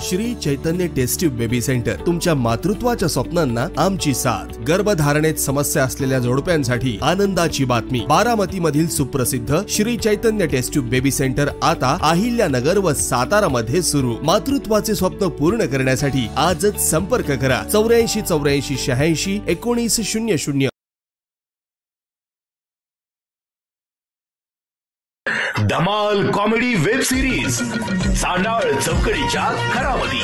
Shri Chaitanya tasty baby centre, तुमच्या मातृत्वाच्या स्वप्नांना आमची साथ। गर्भधारणेत समस्या असलेल्या जोडप्यांसाठी आनंदाची बातमी। बारामती मधील सुप्रसिद्ध Shri Chaitanya tasty baby centre आता अहिल्यानगर व सातारा मध्ये सुरू। मातृत्वाचे स्वप्न पूर्ण करण्यासाठी आजच संपर्क करा 84 84 86 19 00। धमाल कॉमेडी वेब सिरीज सांडाळ चौकडीच्या घरामध्ये।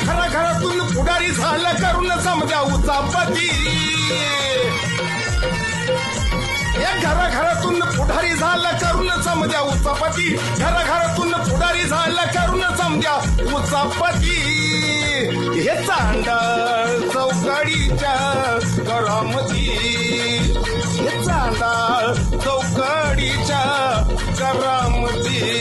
खरा घरातून पुढारी झालं करून समजा उचापती। घराघरातून पुढारी झालं करून समजा उचापती। घराघरातून पुढारी झालं करून समजा उचापती। हे चांडाळ चौकडीच्या घरामध्ये, हे चांडाळ चौकडीच्या घरामध्ये।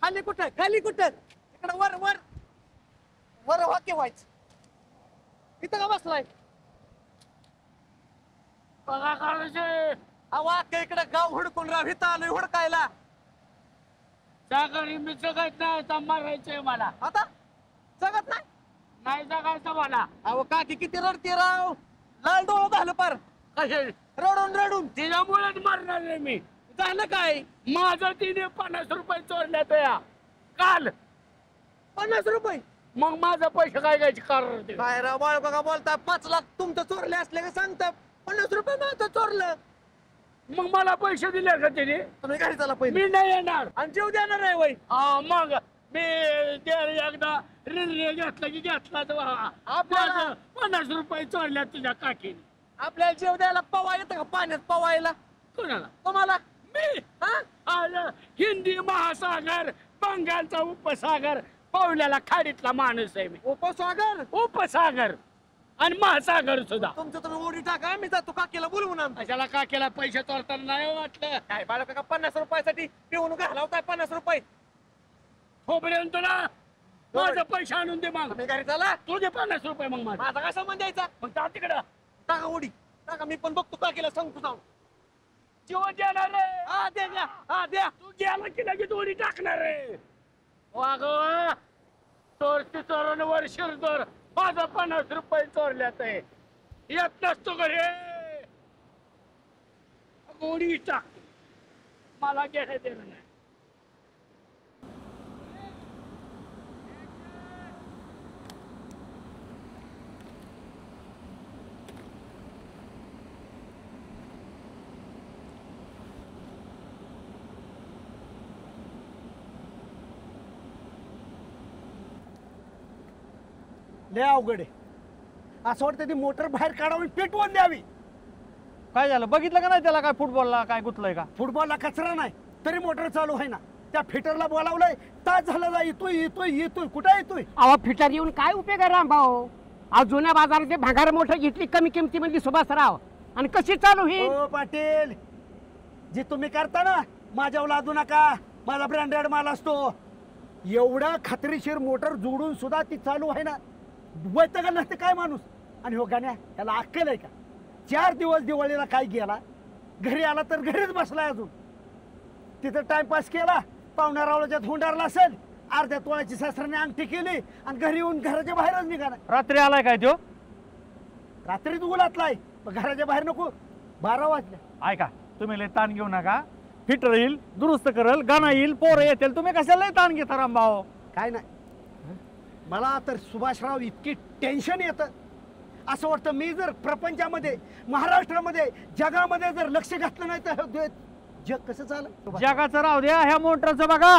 खाली कुठं खाली कुठं इकडं वर वर वर वाक्य व्हायचं। इथं का बसलाय बघा काढायचे वाक्य इकडे गाव हुडकून राव इथं आलोय हुडकायला। सागरी मी जगत नाही आता मारायचंय मला। आता जगत नाही नाही जगायचं मला। अहो काकी किती रडते राव, लाल डोळं झालं पार कसे रडून रडून। तिच्यामुळेच मारणार आहे मी। झालं काय? माझं तिने 50 रुपये चोरल्यात या काल। 50 रुपये? मग माझं पैसे काय घ्यायचे कारण काय राव बाळ बघा बोलता 5 लाख तुमचं चोरले असले का सांगता 50 रुपये माझं चोरलं। मग मला पैसे दिले का तिने? तुम्ही गाडी चाला पहिले। मी नाही येणार आणि जीव देणार आहे वय। मग मी एकदा ऋण घेतला की घेतला आपल्याला 50 रुपये चोरल्यात तुझ्या काकीने। आपल्याला जीव द्यायला पवा येतं का पाण्यात पवायला? कोणाला? तुम्हाला। मी हिंदी महासागर, बंगालचा उपसागर, पावल्याला खाडीतला माणूस आहे मी। उपसागर उपसागर आणि महासागर सुद्धा। तुमचं तुम्ही उडी टाका, आम्ही जातो काकीला बोलवून आणतो। कशाला काकीला पैसे चोरताना नाही वाटलं काय बाळा काका 50 रुपयासाठी पिऊन घालावताय 50 रुपये खोबरेन तुला माझं पैसे आणून दे। मग तुम्ही घरी चला, तुझे 50 रुपये मग माझा काय संबंध द्यायचा? मग जा तिकडं टाका उडी टाका, मी पण बघतो काकीला सांगतो जाऊन। जीवन देणार रे। हा द्या हा द्या। तू गेला की लगेच उडी टाकणार रे। वागो चोरती चोरून वर शिरदोर माझं 50 रुपये चोरल्यात आहे। येत नसतो घरी उडी टाक, मला घेणं देणं नाही। लय अवघड आहे, असं वाटतं ती मोटर बाहेर काढावी पेटवून द्यावी। काय झालं बघितलं का नाही त्याला? काय फुटबॉलला काय गुतलंय का? फुटबॉलला कचरा नाही तरी मोटर चालू आहे ना। त्या फिटरला बोलावलंय, तास झालं जा येतोय येतोय येतोय कुठं येतोय? अहो फिटर येऊन काय उपयोग आहे रामभाऊ? अहो जुन्या बाजारात भागार मोटर घेतली कमी किमतीमध्ये सुभाषराव, आणि कशी चालू ही? ओ पाटील, जे तुम्ही करता ना माझ्यावर लादू नका, माझा ब्रँडेड माल असतो। एवढा खात्रीशीर मोटर जोडून सुद्धा ती चालू आहे ना, वैताग नसते काय माणूस? आणि हो गाण्या त्याला अक्कल आहे का? 4 दिवस दिवाळीला काय गेला, घरी आला तर घरीच बसलाय अजून। तिथं टाइमपास केला, पाहुण्या रावळाच्या धोंडारला असेल, अर्ध्या तोळ्याची सासऱ्याने अंगठी केली आणि घरी येऊन घराच्या बाहेरच निघाला। रात्री आलाय काय तो? रात्रीच उलातलाय, घराच्या बाहेर नको। 12 वाजले। ऐका तुम्ही लय ताण घेऊ नका, फिटर येईल, दुरुस्त करल, गाणं येईल, पोरं येतील, तुम्ही कशाला लय ताण घेता रामभाऊ? काय नाही, मला तर सुभाषराव इतकी टेन्शन येतं, असं वाटतं मी जर प्रपंचामध्ये महाराष्ट्रामध्ये जगामध्ये जर लक्ष घातलं नाही तर जग कसं चाललं. जगाचं राहू द्या, ह्या मोटरचं बघा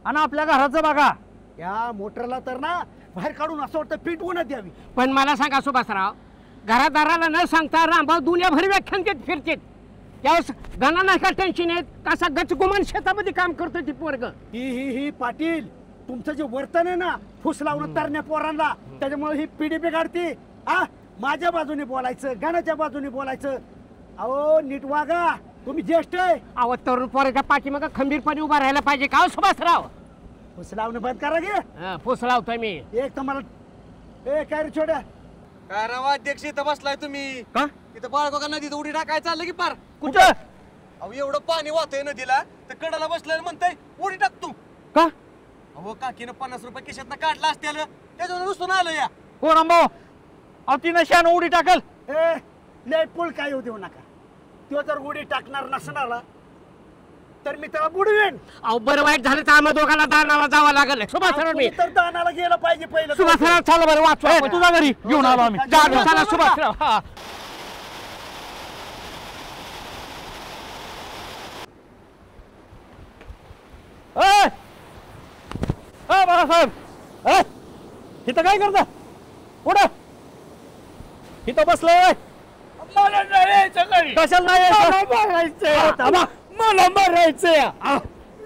आणि आपल्या घराचं बघा. या मोटरला तर ना बाहेर काढून असं वाटतं पिटवूनच द्यावी. पण मला सांगा सुभाषराव, घरादाराला न सांगता रामभाऊ दुनियाभर व्याख्यान देत फिरतेत. त्यावेळेस गणा नाही का टेन्शन येत, कसा गचगुमान शेतामध्ये काम करतो ती पोरग. ही पाटील तुमचं जे वर्तन आहे ना फुस लावून तरण्या पोरांना, त्याच्यामुळे ही पिढी बिघाडती. माझ्या बाजूने बोलायचं, गणाच्या बाजूने बोलायचं. अहो नीट वागा, तुम्ही ज्येष्ठ आहे. अहो तरुण पोराच्या पाठीमागं खंबीरपणे उभा राहायला पाहिजे का सुभाषराव. फुस लावणं बंद करा गे. फुस लावतोय मी. एक तर मला काय रे छोट्या काय राव अध्यक्ष इथं बसलाय तुम्ही का इथं बाळगोगा नदीत उडी टाकाय चाललं की पार. कुठं? अहो एवढं पाणी वाहतंय नदीला तर कडाला बसलेलं म्हणताय उडी टाकतो का? अहो काकीनं 50 रुपये खिशातनं काढला असत्याल त्याच्यावर नुसतं आलं या. हो रामभाऊ, अहो ती नशानं उडी टाकल. लय पूल काय येऊ देऊ नका. तो जर उडी टाकणार नसणार तर मी त्याला बुडवेन. अहो बरं वाईट झालं तर आम्हा दोघांना दानाला जावं लागेल. सुभाषराव मी तर दानाला गेलं पाहिजे पहिलं. सुभाषराव चला बरं वाचवा. तुझ्या घरी घेऊन आलो आम्ही. चला सुभाषराव. बाळासाहेब, इथं काय करता? पुढं इथं बसलोय. मला नाही यायचं घरी. कशाला नाही यायचं? मारायचंय मला मारायचंय.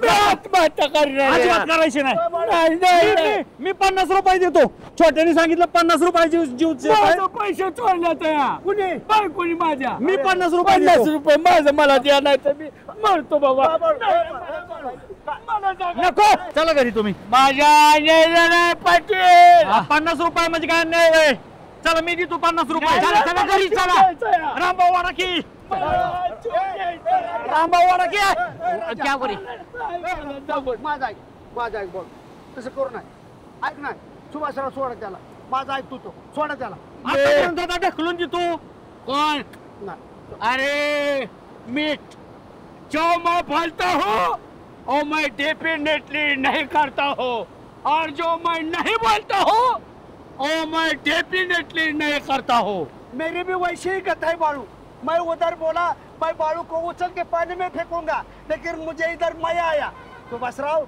मी आत्महत्या करणार आहे. अजिबात करायची नाही. नाही, नाही, नाही. मी 50 रुपये देतो. छोट्याने सांगितलं 50 रुपयाची जीव माझं पैसे चोरण्यात कुणी बायकोनी माझ्या. मी 50 रुपये 50 देतो. रुपये माझं मला द्या नाही तर मी मरतो बाबा. नको, चला घरी तुम्ही. माझ्या अन्याय पाटील. 50 रुपये म्हणजे काय नाही होय. चला मी देतो 50 रुपये. चला चला घरी चला. रामभाऊ वाडा की, रामभाऊ वाडा की. त्या वरी. माझा ऐक बोल. तसं करू नाही. ऐक नाही सुभाषराव सोडा त्याला. माझा ऐक तू तो सोडा त्याला. आतापर्यंत आता ढकलून देतो. कौन? अरे मीट जो मैं बोलता हूँ वो मैं डेफिनेटली नहीं करता हूँ और जो मैं नहीं बोलता हूँ वो मैं डेफिनेटली नहीं करता हूँ. मेरी भी वैसे ही कथा है बाळू. मैं उधर बोला मैं बाळू को उछल के पानी में फेंकूंगा लेकिन मुझे इधर मजा आया. सुभाषराव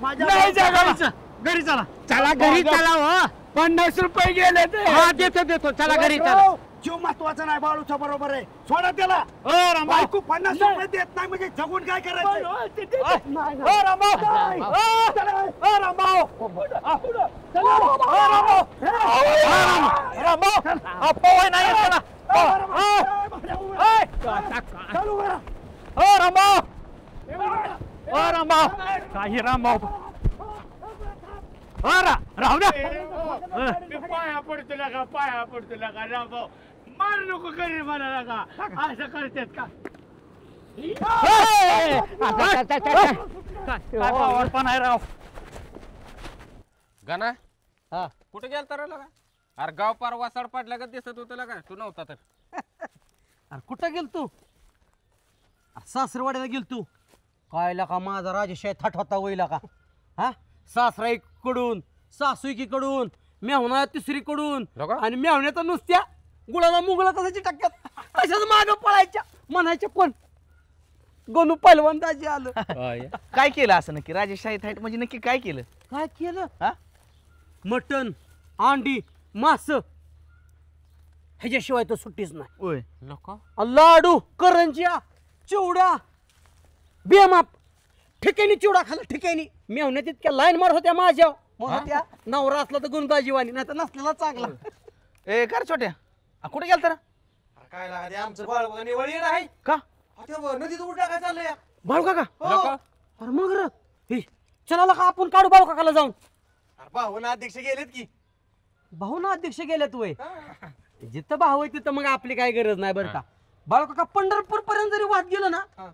माझ्या नहीं जागा. घरी चला. चला घरी चला. हो 50 रुपये गेले ते. हा देतो चला घरी चला. जीव महत्वाचा नाही बाळूचा बरोबर आहे. सोडा त्याला. रामभाऊ, बायको 50 रुपये देत नाही म्हणजे जगून काय करायचं. काही रामभाऊ राहू द्या. पाया पडतो नका पाया पडतो नका रामभाऊ. मार नको करी मला नका. असं करतात का? काय पावर पण आहे राव. गाना कुठे गेलता रे लगा? अरे गाव पार वासाड पाडला का दिसत होतं लगा तू नव्हता तर. अरे कुठं गेल तू? सासरवाड्याला गेल तू काय का माझा राजेशाही थाट होता वैला का? हा सासरा एकीकडून सासू एकीकडून मेहुणा तिसरीकडून आणि मेहुण्यात नुसत्या गुळाला मुगला कशाची टक्क्यात तशाच माग पळायच्या म्हणायच्या कोण गोनू पहिलवान दाजी आलं. काय केलं असं नक्की राजेशाही थाट म्हणजे नक्की काय केलं? काय केलं? मटन अंडी मास ह्याच्याशिवाय तर सुट्टीच नाही. ओय लाडू करंज्या चिवडा बेमाप ठिकाणी चिवडा खाल्ला ठिकाणी. मेवण्यात इतक्या लाईन मार होत्या माझ्या म्हणून त्या नवरा असला तर गुणदाजीवानी नाही तर नसलेला चांगला. ए कर छोट्या कुठे गेलता रे? काय लागते आमचं बाळ बघा निवळ आहे का? नदीत उलटा काय चाललंय बाळू काका. अरे मग र चला का आपण काढू बाळू काकाला जाऊन. भाऊना अध्यक्ष गेलेत की. भाऊ ना अध्यक्ष गेल्यात वय. जिथं भाऊ आहे तिथं मग आपली काय गरज नाही बरं का. बाळू काका पंढरपूर पर्यंत जरी वाद गेलं ना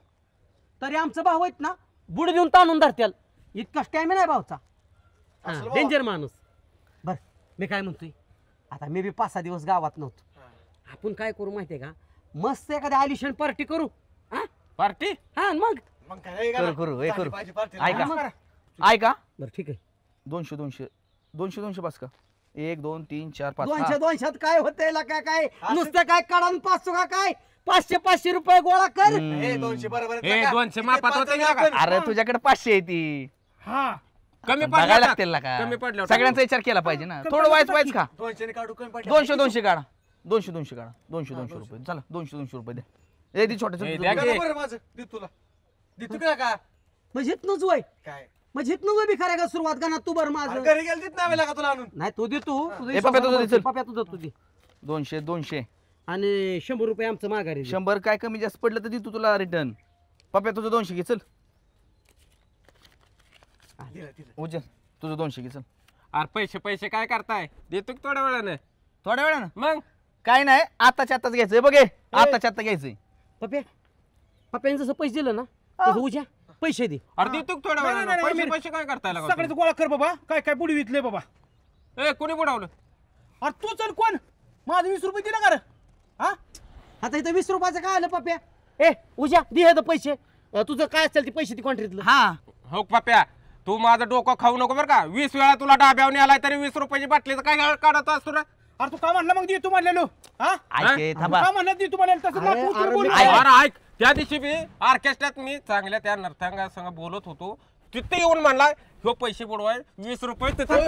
तरी आमचं भाऊ आहेत ना बुड देऊन ताणून धरत्याल. इतका स्टॅमिना आहे भाऊचा. डेंजर माणूस. बर मी काय म्हणतोय आता मी बी 5-6 दिवस गावात नव्हतो. आपण काय करू माहितीये का मस्त एखाद्या आलिशान पार्टी करू. पार्टी? हा मग करू ऐका ऐका बरं ठीक आहे. 200 बस का? 1 2 3 4 5 200 200 काय होतंय ला काय नुसते काय काढून 500 का काय 500 500 रुपये गोळा कर. 200 बरोबर ए 200 मापात होते का? अरे तुझ्याकडे 500 आहे ती कमी बघायला पडलं लागतील का कमी पडलं सगळ्यांचा विचार केला पाहिजे ना थोडं वाईच खा 200 काढू कमी पडले 200 200 काढा 200 200 काढा 200 200 रुपये चला 200 200 रुपये द्या दी छोटे द्या की. बरं माझं दे तुला देतो का म्हणजे इथनंच वय काय म्हणजे इथनं बी खऱ्या का सुरुवात का ना तू बरं माझं घरी गेल देत नाही का तुला आणून नाही तू दे तू ए, पप्या तुझं दे, चल. पप्या तुझं तू दे 200 200 आणि 100 रुपये आमचं माघारी दे. 100 काय कमी जास्त पडलं तर देतो तुला रिटर्न पप्या तुझं 200 घे चल उजल तुझं 200 घे चल अरे पैसे काय करताय देतो की थोड्या वेळानं थोड्या वेळानं मग काय नाही आताच्या आताच घ्यायचंय बघे आताच्या आता घ्यायचंय पप्याने जसं पैसे दिलं ना तसं उद्या पैसे दे. अरे देतो की थोड्या वेळानं पैसे काय करताय लागा सगळ्याचं गोळा कर बाबा काय काय बुडी विकले बाबा. तुम्ही? ए कोणी बुडवलं अरे तू चल कोण माझं 20 रुपये दिला का रे? हा आता इथं 20 रुपयाचं काय आलं पप्या ए उद्या दे हे पैसे तुझं काय असेल ते पैसे ती कॉन्ट्रीतलं. हा हो पप्या तू माझं डोकं खाऊ नको बरं का 20 वेळा तुला डाब्यावर आलाय तरी 20 रुपयाची बाटली काय काढत असतो रे अरे तू काय म्हणलं मग दे तू म्हणलेलो हा ऐके थांबा काय म्हणलं दे तू म्हणलेलं तसं अरे, तू अरे, बोलू मी- नको. अरे ऐक त्या दिवशी मी ऑर्केस्ट्रात मी चांगल्या त्या नर्तकांसंग बोलत होतो तिथे येऊन म्हणला ह्यो पैसे बुडवाय 20 रुपये तिथे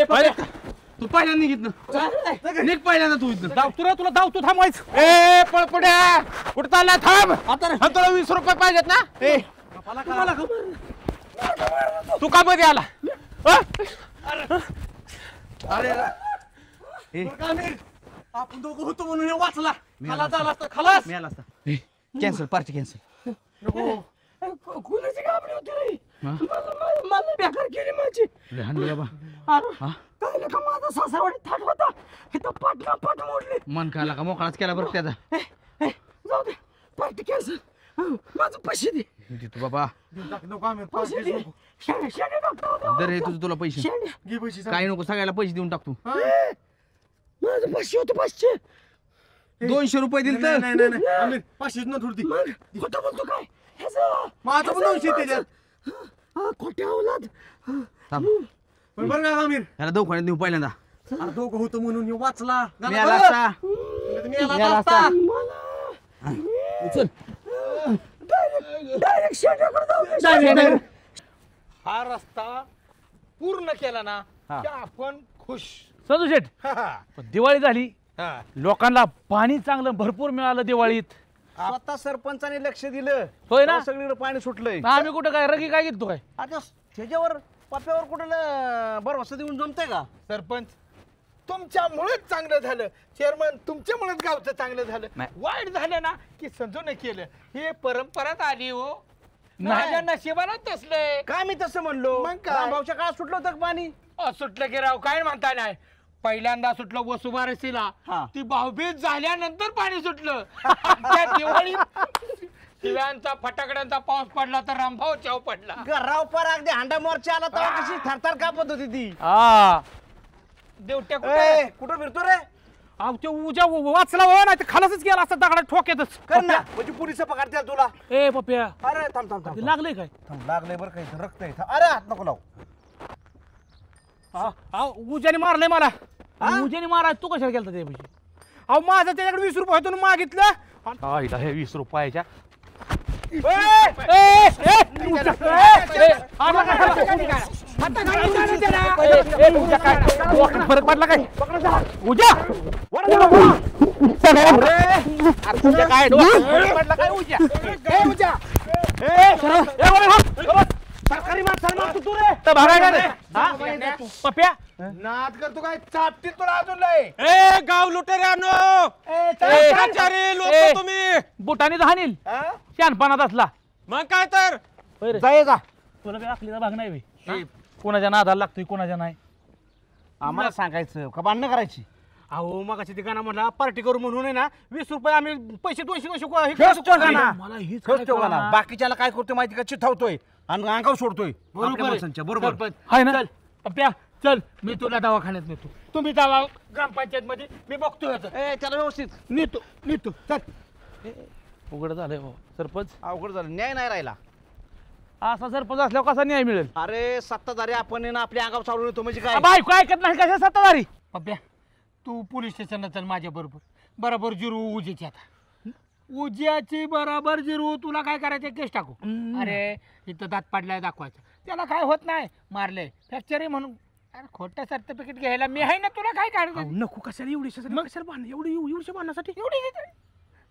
तू पहिल्यांदा घेतलं निघ पहिल्यांदा तू इथं तुला धावतो थांबवायचं. ए पळपुड्या कुठं चालला थांब तुला 20 रुपये पाहिजेत ना ए तू का मध्ये आला आपण दोघं होतो म्हणून हे वाचला खलास झाला असता खलास मिळाला असता कॅन्सल पार्टी कॅन्सल कुणाची गाबडी होती रे मला बेकार केली माझी बाबा काय का माझा सासरवाडी थाट होता इथं पाट मोडली मन खायला का मोकळाच केला बरं त्याचा जाऊ दे पार्टी कॅन्सल माझं पैसे दे देतो बाबा पैसे दे शेणे टाकतो दर हे तुझं तुला पैसे घे पैसे काही नको सगळ्याला पैसे देऊन टाकतो माझं 500 होतं 500 200 रुपये दिले तर नाही आम्ही 500 न थोडी मग खोटं बोलतो काय ह्याचं माझं पण 200 त्याच्यात खोट्या औलाद थांब पण बरं का आमिर याला दवाखान्यात नेऊ पहिल्यांदा अरे दोघं होतो म्हणून हे वाचला मिळाला असता मिळाला असता उचल डायरेक्ट शेण्याकडे जाऊ हा रस्ता पूर्ण केला ना की आपण खुश. संजू शेठ पण दिवाळी झाली लोकांना पाणी चांगलं भरपूर मिळालं दिवाळीत स्वतः सरपंचाने लक्ष दिलं होय ना सगळीकडे पाणी सुटलंय. आम्ही कुठं काय रगी काय घेतो काय आता त्याच्यावर पप्यावर कुठं भरवसा देऊन जमतंय का? सरपंच तुमच्यामुळेच चांगलं झालं चेअरमन तुमच्यामुळेच गावचं चांगलं झालं नाही. वाईट झालं ना की समजून केलं हे परंपराच आली हो माझ्या नशिबाला तसलंय काय मी तसं म्हणलो मग काय? रामभाऊच्या काळात सुटलं होतं का पाणी? सुटलं की राव काय म्हणता नाही पहिल्यांदा सुटलं वसुबारसीला ती भाऊबीज झाल्यानंतर पाणी सुटलं त्या दिवाळीत शिव्यांचा फटाकड्यांचा पाऊस पडला तर रामभाऊ चाव पडला राव पर अगदी हांडा मोर्चा आला तेव्हा कशी थरथर कापत होती ती. हा देवट्या ए, कुठं फिरतो रे? अहो ते उजा वाचला हो नाही तर खालासच गेला असता दगडात ठोक्यातच. कर ना म्हणजे पोलिस पकडतील तुला. ए पप्या अरे थांब थांब थांब लागलंय काय? लागलंय बरं काही रक्त आहे. अरे हात नको लावू. उजाने मारलंय मला. उजाने मारा तू कशाला गेलता ते पैसे? अहो माझं त्याच्याकडे 20 रुपये होतो मागितलं. आईला हे 20 रुपयाच्या फरक पडला काय? उजा काय पडला काय? उजा सरकारी माणसाला मारतो तू रे. पप्या नाद करतो काय? चापटीत तुला अजून लय. ए गाव लुटेऱ्यानो तुम्ही बुटाने हानील शानपणात असला मग काय तर जाय जा. तुला काय आखलीचा भाग नाही बे. कोणाच्या नादाला लागतोय कोणाच्या नाही. आम्हाला सांगायचं का भांडणं करायची? अहो मग ते गाणं म्हणला पार्टी करू म्हणून आहे ना 20 रुपये आम्ही पैसे 200 मला हीच बाकीच्याला काय करतोय माहिती का? चिथावतोय आणि अंगावर सोडतोय. बरोबर आहे ना. पप्या चल मी तुला दवाखान्यात नेतो. तुम्ही जावा ग्रामपंचायत मध्ये मी बघतोय. त्याला व्यवस्थित नेतो चल. उघड झालंय हो सरपंच. अवघड झालं. न्याय नाही राहिला. असा सरपंच असल्यावर कसा न्याय मिळेल? अरे सत्ताधारी आपण ना आपल्या अंगावर चालून येतो म्हणजे काय? बायको ऐकत नाही कशा सत्ताधारी? पप्या तू पोलीस स्टेशनला चल माझ्या बरोबर जिरू उजेची. आता उज्याची बरोबर जिरू. तुला काय करायचं केस टाकू. अरे इथं दात पाडलाय दाखवायचं. त्याला काय होत नाही. मारले फ्रॅक्चर आहे म्हणून. अरे खोटं सर्टिफिकेट घ्यायला मी आहे ना. तुला काय काढायचं? नको कशाला एवढी मग कशाला बांध एवढी बांधण्यासाठी एवढी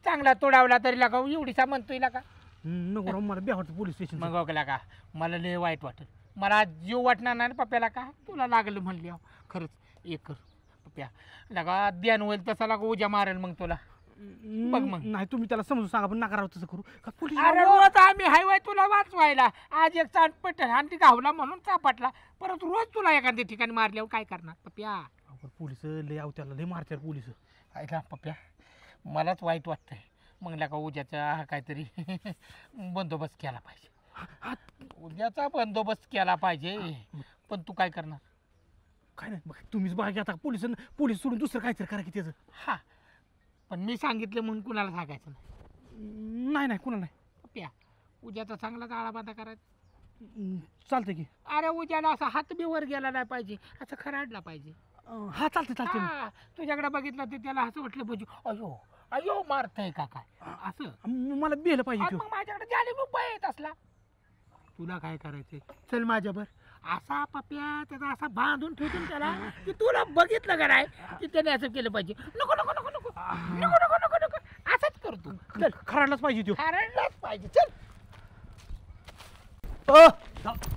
चांगला तोडावला तरी लागा एवढीचा म्हणतोय का? नको मला बी आवडतं पोलीस स्टेशन. मग गेला का मला लय वाईट वाटेल. मला जीव वाटणार नाही पप्याला. का तुला लागलं म्हणली खरंच एक कर पप्या लगा ध्यान होईल तसा लागा उजा मारेल मग तुला. बघ मग नाही तुम्ही त्याला समजून सांगा पण नका तसं करू का? पोलीस आम्ही हायवाय तुला वाचवायला. आज एक चाटपट आणि ती गावला म्हणून चापटला. परत रोज तुला एखाद्या ठिकाणी मारल्यावर काय करणार पप्या? पोलीस लय त्याला लय मारतात पोलीस. ऐका पप्या मलाच वाईट वाटतंय. मग लगा उद्याचा काहीतरी बंदोबस्त केला पाहिजे. उद्याचा बंदोबस्त केला पाहिजे. पण तू काय करणार? काय नाही बघ तुम्हीच बघा. आता पोलीस सोडून दुसरं काहीतरी करा की त्याचं. हा पण मी सांगितलं म्हणून कुणाला सांगायचं नाही. नाही कुणाला नाही. प्या उद्याचा चांगला जाळा बांधा करायचा. चालतं की. अरे उद्याला असा हात बी वर गेला नाही पाहिजे. असं खराडला पाहिजे. हा चालते तुझ्याकडे बघितलं ते त्याला असं वाटलं पाहिजे अयो अयो मारतय का काय असं मला बेलं पाहिजे. मग माझ्याकडे झाले उपाय येत असला. तुला काय करायचंय? चल माझ्यावर. असा पप्या त्याचा असा बांधून ठेवून त्याला की तुला बघितलं का नाही की त्याने असं केलं पाहिजे. नको नको नको नको नको नको नको नको असंच करतो. चल खराडलाच पाहिजे. तो खराडलाच पाहिजे. चल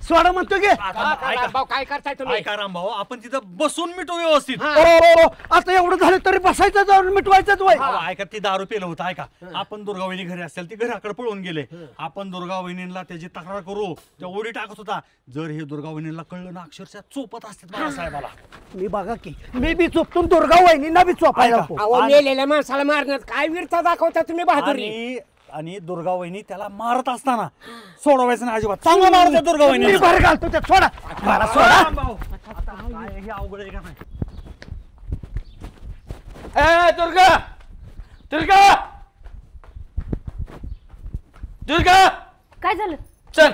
सोडा म्हणतो की काय करताय तुम्ही? काय रामभाऊ आपण तिथं बसून मिटू व्यवस्थित. आता एवढं झालं तरी बसायचं जाऊन मिटवायचंच वय. ऐका ती दारू पेलं होतं. ऐका आपण दुर्गावहिनी घरी असेल ती घराकडे पळून गेले. आपण दुर्गावहिनीला त्याची तक्रार करू. त्या ओढी टाकत होता. जर हे दुर्गावहिनीला कळलं ना अक्षरशः चोपत असतात बाळासाहेबाला. मी बघा की मी बी चोपतून दुर्गा वहिनींना बी चोपायला. मेलेल्या माणसाला मारण्यात काय वीरता दाखवता तुम्ही बहादुरी? आणि दुर्गावहिनी त्याला मारत असताना सोडवायचं नाही अजिबात. चांगला मारत दुर्गावहिनी. मी बाहेर घालतो त्यात. सोडा मला सोडा. हे अवघड आहे का नाही? दुर्गा दुर्गा दुर्गा काय झालं? चल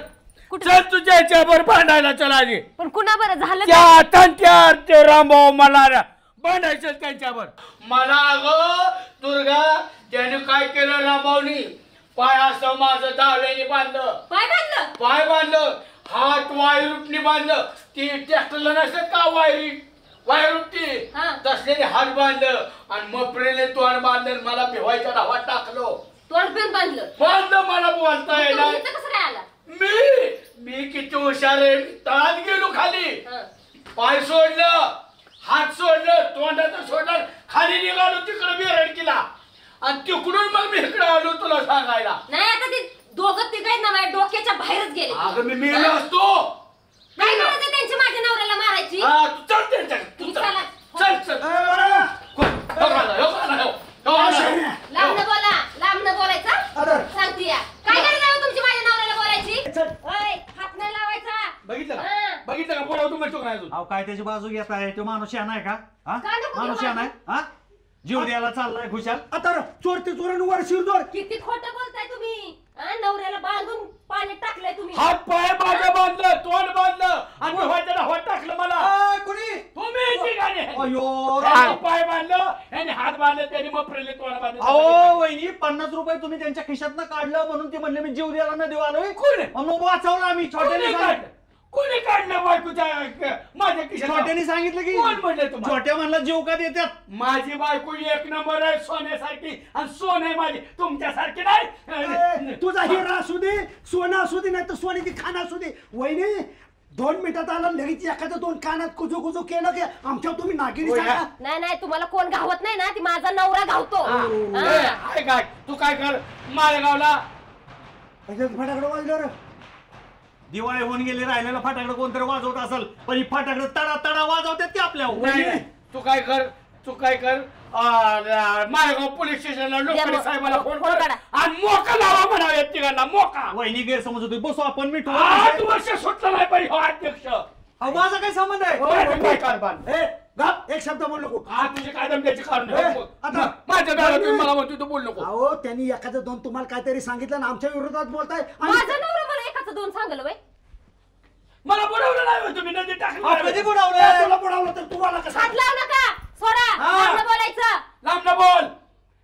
चल तुझ्या याच्यावर भांडायला चल आधी. पण कुणा बरं झालं? त्या तंट्यावर ते रामभाऊ मला भांडायचं त्यांच्यावर. मला अगं दुर्गा त्याने काय केलं रामभाऊनी? पाय असं माझं दहाव्याने बांधलं. पाय बांधलं. हात वायरुटनी बांधलं. ती ट्रॅक्टरला नसत का वायरुटी तसलेले हात बांधलं आणि मपरेने तोंड बांधलं. मला भिवायच्या धावात टाकलो. बांधलं मला बोलता येणार. मी किती हुशार आहे. तळात गेलो खाली. पाय सोडलं. हात सोडलं. तोंडाचं सोडलं. खाली निघालो तिकडे बेरडकीला. आणि तिकडून मग मी इकडे आलो तुला सांगायला. नाही आता ते दोघं तिघांना ना माझ्या डोक्याच्या बाहेरच गेले. अगं मी मेलो असतो. काय करायचं त्यांच्या माझ्या नवऱ्याला मारायची? तू चल त्यांच्या. तू चल चल लांबनं बोला. लांबनं बोलायचं सांगते. काय करायचं तुमची माझ्या नवऱ्याला बोलायची? हात नाही लावायचा. बघितलं का? बोलावतो म्हणतो काय अजून? काय त्याची बाजू घेत आहे? तो माणूस आहे का? माणूस आहे. जीव द्यायला चाललाय खुशाल. आता चोर ते चोरांवर शिरजोर. किती खोटं बोलताय तुम्ही. नवऱ्याला बांधून पाणी टाकलंय तुम्ही. हात पाय माझं बांधलं, तोंड बांधलं आणि व्हायचं हात टाकलं मला. कोणी तुम्ही ठिकाणी अयो पाय बांधलं आणि हात बांधलं त्यांनी मग प्रेले तोंड बांधलं. अहो वहिनी 50 रुपये तुम्ही त्यांच्या खिशातनं काढलं म्हणून ते म्हणले मी जीव द्यायला न देऊ आलोय. मग वाचवलं आम्ही. कोणी काढलं बायकोच्या माझ्या खिशात? छोट्याने सांगितलं की कोण म्हणलं तुम्हाला? छोट्या म्हणला जीव का देतात. माझी बायको एक नंबर आहे सोन्यासारखी आणि सोन आहे माझी तुमच्यासारखी नाही. तुझा हिरा असू दे सोना असू दे नाही तर सोन्याची खाना असू दे. वहिनी 2 मिनिटात आला लगेच एखाद्या 2 कानात कुजू कुजू केलं की आमच्या तुम्ही नागिनी सांगा. नाही तुम्हाला कोण गावत नाही ना ती माझा नवरा गावतो. काय तू काय कर माळेगावला फटाकडे वाजलं. दिवाळी होऊन गेली राहिलेला फटाकडे कोणतरी वाजवत असेल पण ही फटाकडे तडा तडा वाजवतात ते आपल्या. तू काय कर माळेगाव पोलीस स्टेशनला लोखंडे साहेबाला फोन कर आणि मोका लावा म्हणावे तिघांना मोका. वहिनी गैरसमज होती. बसू आपण मिठू. 8 वर्ष सुटलं नाही पाहिजे अध्यक्ष. माझा काय संबंध आहे. एक शब्द बोल नको. तुझे काय दमड्याची कारण माझ्या दारात मला म्हणतो तू बोल नको. अहो त्यांनी एखादं 2 तुम्हाला काहीतरी सांगितलं ना आमच्या विरोधात बोलताय. माझा नवरा मला एकाचं 2 सांगलं वय. मला बोलावलं नाही तुम्ही नदी टाकली. कधी बोलावलं? तुला बोलावलं तर तुम्हाला कसं? हात लावू नका. सोडा. लांब बोलायचं. लांब बोल.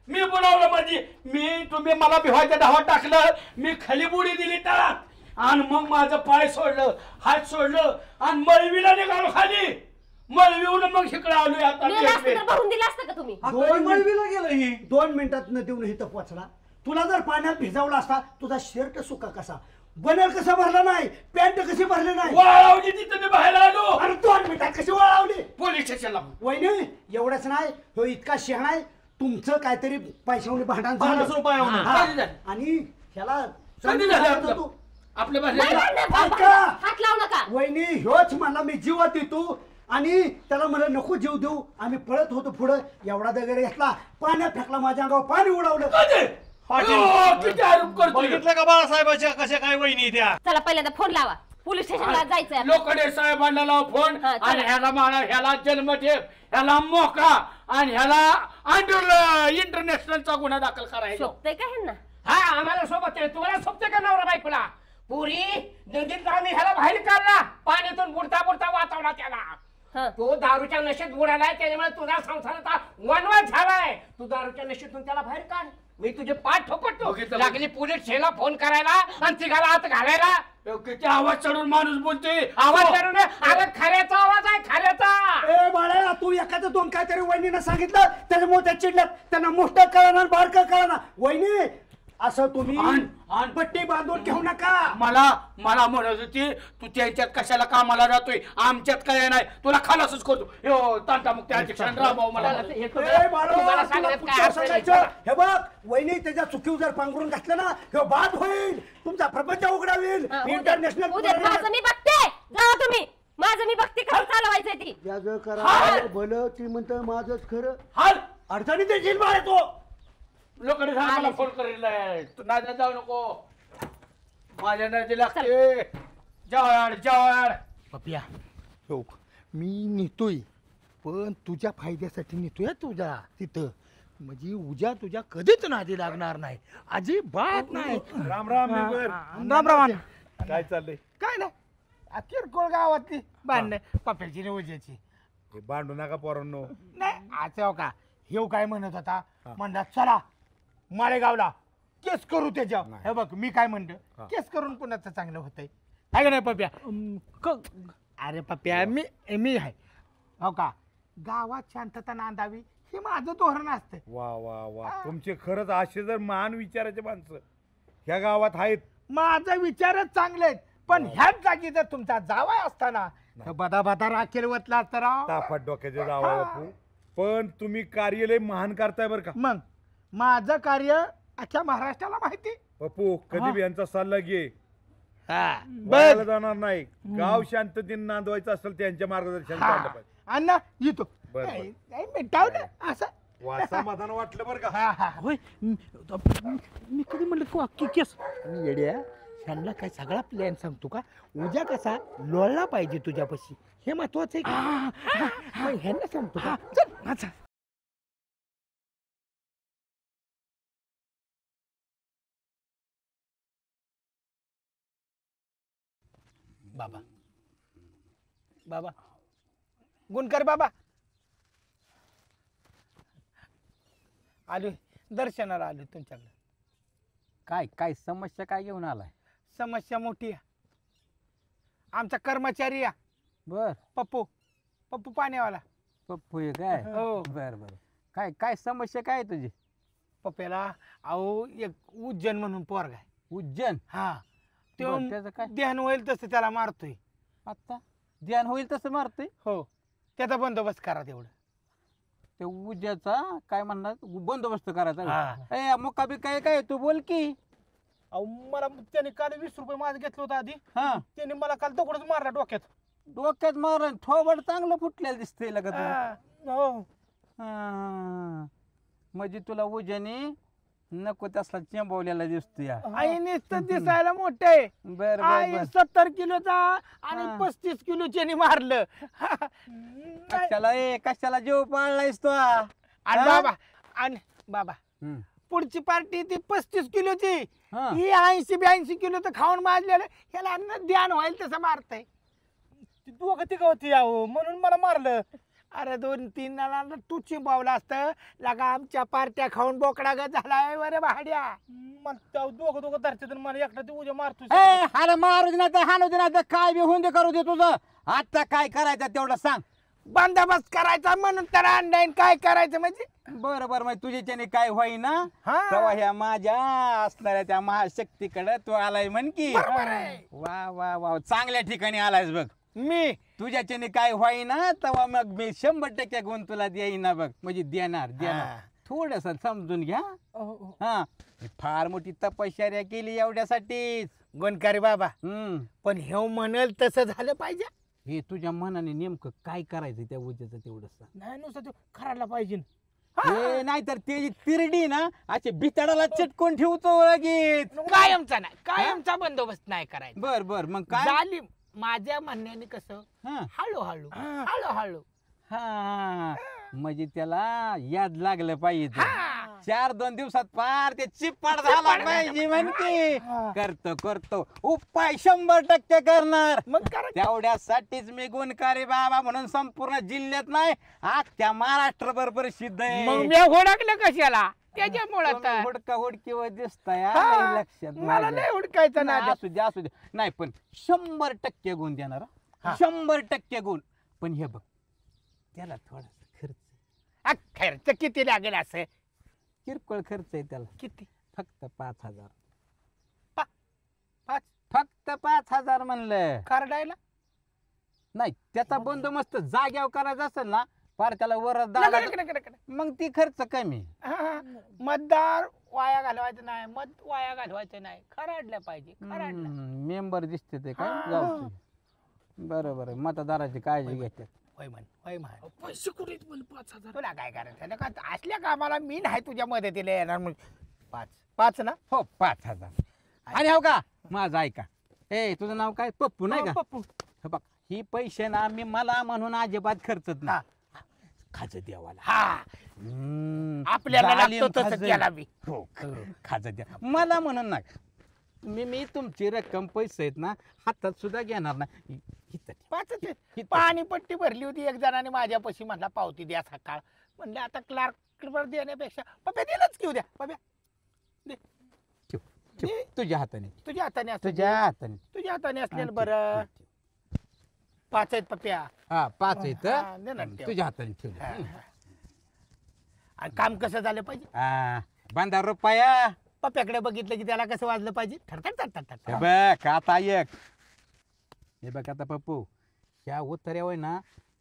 मी बोलावलं म्हणजे तुम्ही मला भिवायच्या डावात टाकलं. मी खाली बुडी दिली तळात आणि मग माझं पाय सोडलं हात सोडलं आणि मळवीला निघालो खाली. मळवीहून मग इकडे आलोय आता. भरून दिलं असतं का तुम्ही? 2 मिनिटात न देऊन इथं पोचला. तुला जर पाण्यात भिजवला असता तुझा शर्ट सुका कसा बनेल कसा भरला नाही पॅन्ट कशी भरली नाही. वळावली तिथं मी बाहेर आलो. अरे 2 मिनिटात कशी वळावली? पोलीस स्टेशनला. वहिनी एवढंच नाही तो इतका शहाणा आहे. तुमचं काहीतरी पैशावरून भांडण 50 रुपये आणि ह्याला तू आपल्या हात लावू नका. वहिनी ह्योच म्हणला मी जीवात येतो आणि त्याला मला नको जीव देऊ. आम्ही पळत होतो पुढं एवढा दगड घेतला पाण्यात फेकला माझ्या अंगावर पाणी उडवलं. किती आरोप करतो. बघितलं का बाळासाहेबाच्या कशा काय वहिनी त्या. चला पहिल्यांदा फोन लावा. पोलीस स्टेशनला जायचंय. लोखंडे साहेबांना लाव फोन आणि ह्याला मारा ह्याला जन्मठेप ह्याला मोका आणि ह्याला इंटरनॅशनलचा गुन्हा दाखल करायचा. शोभतंय का ह्यांना? हा आम्हाला सोबत आहे. तुम्हाला सोबते का नवरा बायकोला? पुरी नदीत आम्ही ह्याला बाहेर काढला. पाण्यातून बुडता बुडता वाचवला त्याला. तो दारूच्या नशेत बुडालाय त्याच्यामुळे तुझा संसार आता वनवास झालाय. तू दारूच्या नशेतून त्याला बाहेर काढ. मी तुझे पाठ ठोकतो. लागली पोलीस स्टेशनला फोन करायला आणि तिघाला आत घालायला. किती आवाज चढून माणूस बोलतोय. आवाज चढून अरे खऱ्याचा आवाज आहे खऱ्याचा. ए बाळा तू एखादं 2 काहीतरी वहिनीनं सांगितलं त्याच्यामुळे त्या चिडल्यात. त्यांना मोठं कळणार बारकं कळणार. वहिनी असं तुम्ही पट्टी बांधून घेऊ नका. मला म्हणत होती तू त्यांच्यात कशाला कामाला जातोय आमच्यात काय नाही तुला खलासच करतो. तांटामुक्ती अध्यक्ष रामभाऊ मला हे बघ वहिनी त्याच्या चुकीव जर पांघरून घातलं ना हे बाद होईल. तुमचा प्रपंच उघडा होईल. इंटरनॅशनल माझं मी बघते. जावा तुम्ही. माझं मी बघते कसं चालवायचंय ती. ज्याचं करा भलं ती म्हणतं माझंच खरं. हाल अडचणी देशील बाळ तो. लोकांनी मला फोन करेल तू नाद्यात जाऊ नको. माझ्या नदी लागते. जवळ पप्या हो मी नेतोय पण तुझ्या फायद्यासाठी नेतोय. तुझ्या तिथं म्हणजे उद्या तुझ्या कधीच नादी लागणार नाही. अजिबात नाही. राम राम राम राम. काय चाललंय? काय नाही किरकोळ गावातली भांडणं पप्याची आणि उज्याची. भांडू नका पोरांनो. नाही असं का हे काय म्हणत होता म्हणला चला माळेगावला केस करू त्याच्या. हे बघ मी काय म्हणतो केस करून कुणाचं चांगलं होतंय आहे का नाही पप्या? अरे पप्या मी आहे हो का गावात शांतता नांदावी हे माझं धोरण असतं. वा वा वा तुमचे खरंच असे जर महान विचाराचे माणसं ह्या गावात आहेत. माझा विचारच चांगले आहेत पण ह्याच जागी जर तुमचा जावाय असताना बदा बदा राखेल वतला असता ताफट डोक्याचे जावा बापू. पण तुम्ही कार्यालय महान करताय बरं का. मग माझं कार्य अख्ख्या महाराष्ट्राला माहिती. बापू कधी बी यांचा सल्ला घे. बरं जाणार नाही. गाव शांततेने नांदवायचं असेल त्यांच्या मार्गदर्शन अण्णा येतो मिटावलं असं समाधान वाटलं बरं का. होय मी कधी म्हणलं तू केस येड्या ह्यांना काय सगळा प्लॅन सांगतो का उद्या कसा लोळला पाहिजे तुझ्यापाशी हे महत्वाचं आहे. ह्यांना सांगतो का चल बाबा बाबा गुणकर बाबा आलो दर्शनाला आलो तुमच्याकडे. काय काय समस्या काय घेऊन आलाय? समस्या मोठी आहे. आमचा कर्मचारी या बर पप्पू पप्पू पाण्यावाला. पप्पू आहे काय? हो. बर बर. काय काय समस्या काय आहे तुझी? पप्प्याला अहो एक उज्जैन म्हणून पोरगा आहे. उज्जैन? हा बरं, त्याचं काय? तो ध्यान होईल तसं त्याला मारतोय. आता ध्यान होईल तसं मारतोय? हो त्याचा बंदोबस्त करा तेवढं. ते उज्याचा काय म्हणणार बंदोबस्त करायचा? हा. ए मुकाबी काय काय तू बोल की. अहो मला त्याने काल 20 रुपये माझं घेतलं होतं आधी. हा त्याने मला काल दगडच मारला डोक्यात. डोक्यात मारण थोबड चांगलं फुटलेलं दिसतंय लगा तुला. हा, हो हा. म्हणजे तुला उज्याने नको तसला चेंबवलेला दिसतोय. आई नुसतं दिसायला मोठं आहे. बर आई बर 70 किलोचा आणि 35 किलोच्याने मारलं. कशाला कशाला जीव पाळलायस तो? आणि बाबा आणि बाबा पुढची पार्टी ती 35 किलोची. ही 80-82 किलो तर खाऊन मारलेलं. ह्याला अन्न ध्यान होईल तसं मारतय. दोघं तिघं होती अहो म्हणून मला मारलं. अरे 2-3 जणांना तू चिंबावला असतं लगा आमच्या पार्ट्या खाऊन बोकडा ग झालाय बरे भाड्या. दोघं दोघं धरते मला एकटा ते उद्या मारतो. अरे मारू दे ना तर हाणू दे ना तर काय बी होऊन दे करू दे तुझं. आता काय करायचं तेवढं सांग. बंदोबस्त करायचा म्हणून तर ऑनलाईन काय करायचं म्हणजे. बरं बरं मग तुझ्याच्याने काय होईना तेव्हा ह्या माझ्या असणाऱ्या त्या महाशक्तीकडे तू आलाय म्हण की. वा वा वा चांगल्या ठिकाणी आलायस बघ. मी तुझ्याच्याने काय होईना तेव्हा मग मी 100% गुण तुला देईना बघ. म्हणजे देणार देणार. थोडस समजून घ्या. हा फार मोठी तपश्चर्या केली एवढ्यासाठीच गुणकारी बाबा. पण हे म्हणेल तसं झालं पाहिजे. हे तुझ्या मनाने नेमकं काय करायचं त्या उद्याचं तेवढं सांग. नाही नुसतं ते करायला पाहिजे. हे नाहीतर ते तिरडी ना असे भितडाला चटकून ठेवतो लगेच. कायमचा नाही कायमचा बंदोबस्त नाही करायचा. बर बर मग काय झाली माझ्या म्हणण्याने कसं हळूहळू हळूहळू. हा म्हणजे त्याला याद लागलं पाहिजे. 4-2 दिवसात पार ते चिप्पाड झाला पाहिजे म्हणते. करतो करतो उपाय 100% करणार. मग तेवढ्यासाठीच मी गुणकारी बाबा म्हणून संपूर्ण जिल्ह्यात नाही अख्ख्या महाराष्ट्रभर प्रसिद्ध आहे. मग मी हुडकलं कशाला त्याच्यामुळे हुडका हुडकीवर दिसताय लक्षात. मला नाही हुडकायचं ना. असू दे असू दे. नाही पण 100% गुण देणार. 100% गुण. पण हे बघ त्याला थोडासा खर्च किती लागेल असं. किरकोळ खर्च आहे त्याला. किती? फक्त 5,000. 5 फक्त 5,000 म्हणलं. कार्डायला नाही त्याचा बंदोबस्त जाग्यावर करायचा असेल ना फार त्याला वर मग ती खर्च कमी. मतदार वाया घालवायचं नाही. मत वाया घालवायचं नाही. खराडलं पाहिजे. मेंबर दिसते ते काय जाऊ. बरोबर मतदाराची काळजी घेते. पैसे कुठे 5,000 तुला काय करायचं का असल्या कामाला मी नाही तुझ्या मदतीला येणार. मग 5 ना. हो 5,000. आणि हो का माझं ऐका. ए तुझं नाव काय? पप्पू नाही का? पप्पू. बघ ही पैसे ना मी मला म्हणून अजिबात खर्चत ना. खाज देवाला. आपल्याला हो खाज द्या मला म्हणून ना. मी तुमची रक्कम पैसे आहेत ना हातात सुद्धा घेणार नाही. पाणी पट्टी भरली होती एक जणाने माझ्यापाशी म्हणला पावती द्या सकाळ. म्हणलं आता क्लार्क देण्यापेक्षा पप्या दिलंच घेऊ द्या. पप्या तुझ्या हाताने तुझ्या हाताने तुझ्या हाताने तुझ्या हाताने असलेलं बरं. 5 आहेत पप्या. हा 5 आहेत तुझ्या हाताने ठेवले. आणि काम कसं झालं पाहिजे. बांधा रुपया. पप्याकडे बघितलं की त्याला कसं वाजलं पाहिजे. ठरठर बघ आता एक. हे बघ आता पप्पू ह्या उतार्यावर ना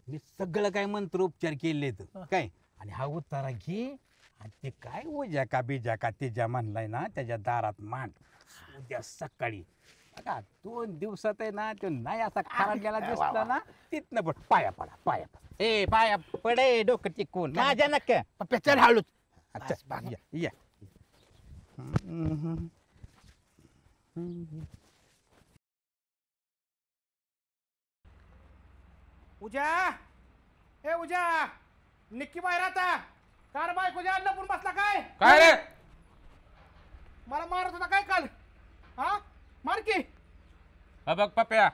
मी सगळं काय मंत्र उपचार केले काय. आणि हा उतारा घे आणि ते काय उज्या का बिजा का तेजा म्हणलाय ना त्याच्या दारात मांड उद्या सकाळी. बघा 2 दिवसात आहे ना तो नाही असा खराब गेला दिसला ना तिथनं पण पाया पडा पाया पडा. ए पाया पडे डोकं टिकून माझ्या नक्की पप्या चल हळूच. अच्छा या उजा निक्की बाहेर आता. कार बायको लपून बसला काय? काय रे? मला मारत होता काय काल? हा मार की. बघ पप्या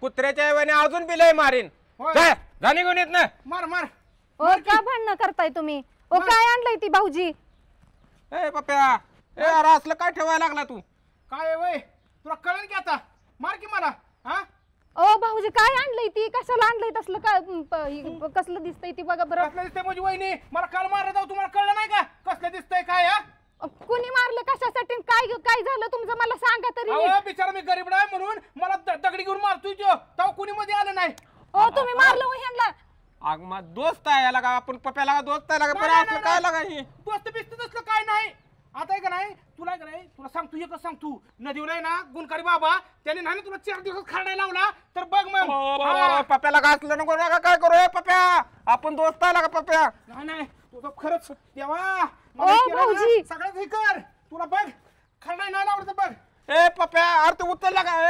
कुत्र्याच्या ऐवणी अजून बी लय मारीन. जा, जा निघून येत ना. मार मार. ओ का भांडणं करताय तुम्ही? ओ काय आणलंय ती भाऊजी? ए पप्या, ए अरे असलं काय ठेवायला लागला तू? काय वय तुला कळलं की आता? मार की मला. हा ओ भाऊजी काय आणलंय ती? कशाला आणलंय तसलं? काय कसलं दिसतंय ती बघा बरं. कसलं दिसतंय माझी वहिनी? मला काल मारलं जाऊ, तुम्हाला कळलं नाही का कसलं दिसतंय काय? कुणी मारलं कशासाठी? काय काय झालं तुमचं मला सांगा तरी. बिचारा मी गरीब आहे म्हणून मला दगडी घेऊन मारतोय तो. तेव्हा कुणी मध्ये आलं नाही. ओ तुम्ही मारलं हो ह्यांना? अग मग दोस्त आहे याला का? आपण पप्याला दोस्त आहे का? पण असलं काय लागा ही? दोस्त बिस्त तसलं काय नाही. आता आहे का नाही तुला का नाही तुला सांगतो एकच सांगतो. नदीवर आहे ना गुणकारी बाबा त्याने नाही तुला 4 दिवस खाडायला लावला तर बघ मग. पप्याला घासलं नको नका काय करू पप्या. आपण दोस्त आहे का पप्या? नाही नाही तुझं खरंच देवा. भाऊजी सगळ्यात हे कर. तुला बघ खाडाय नाही लावलं तर बघ. ए पप्या अरे तू उचलला का?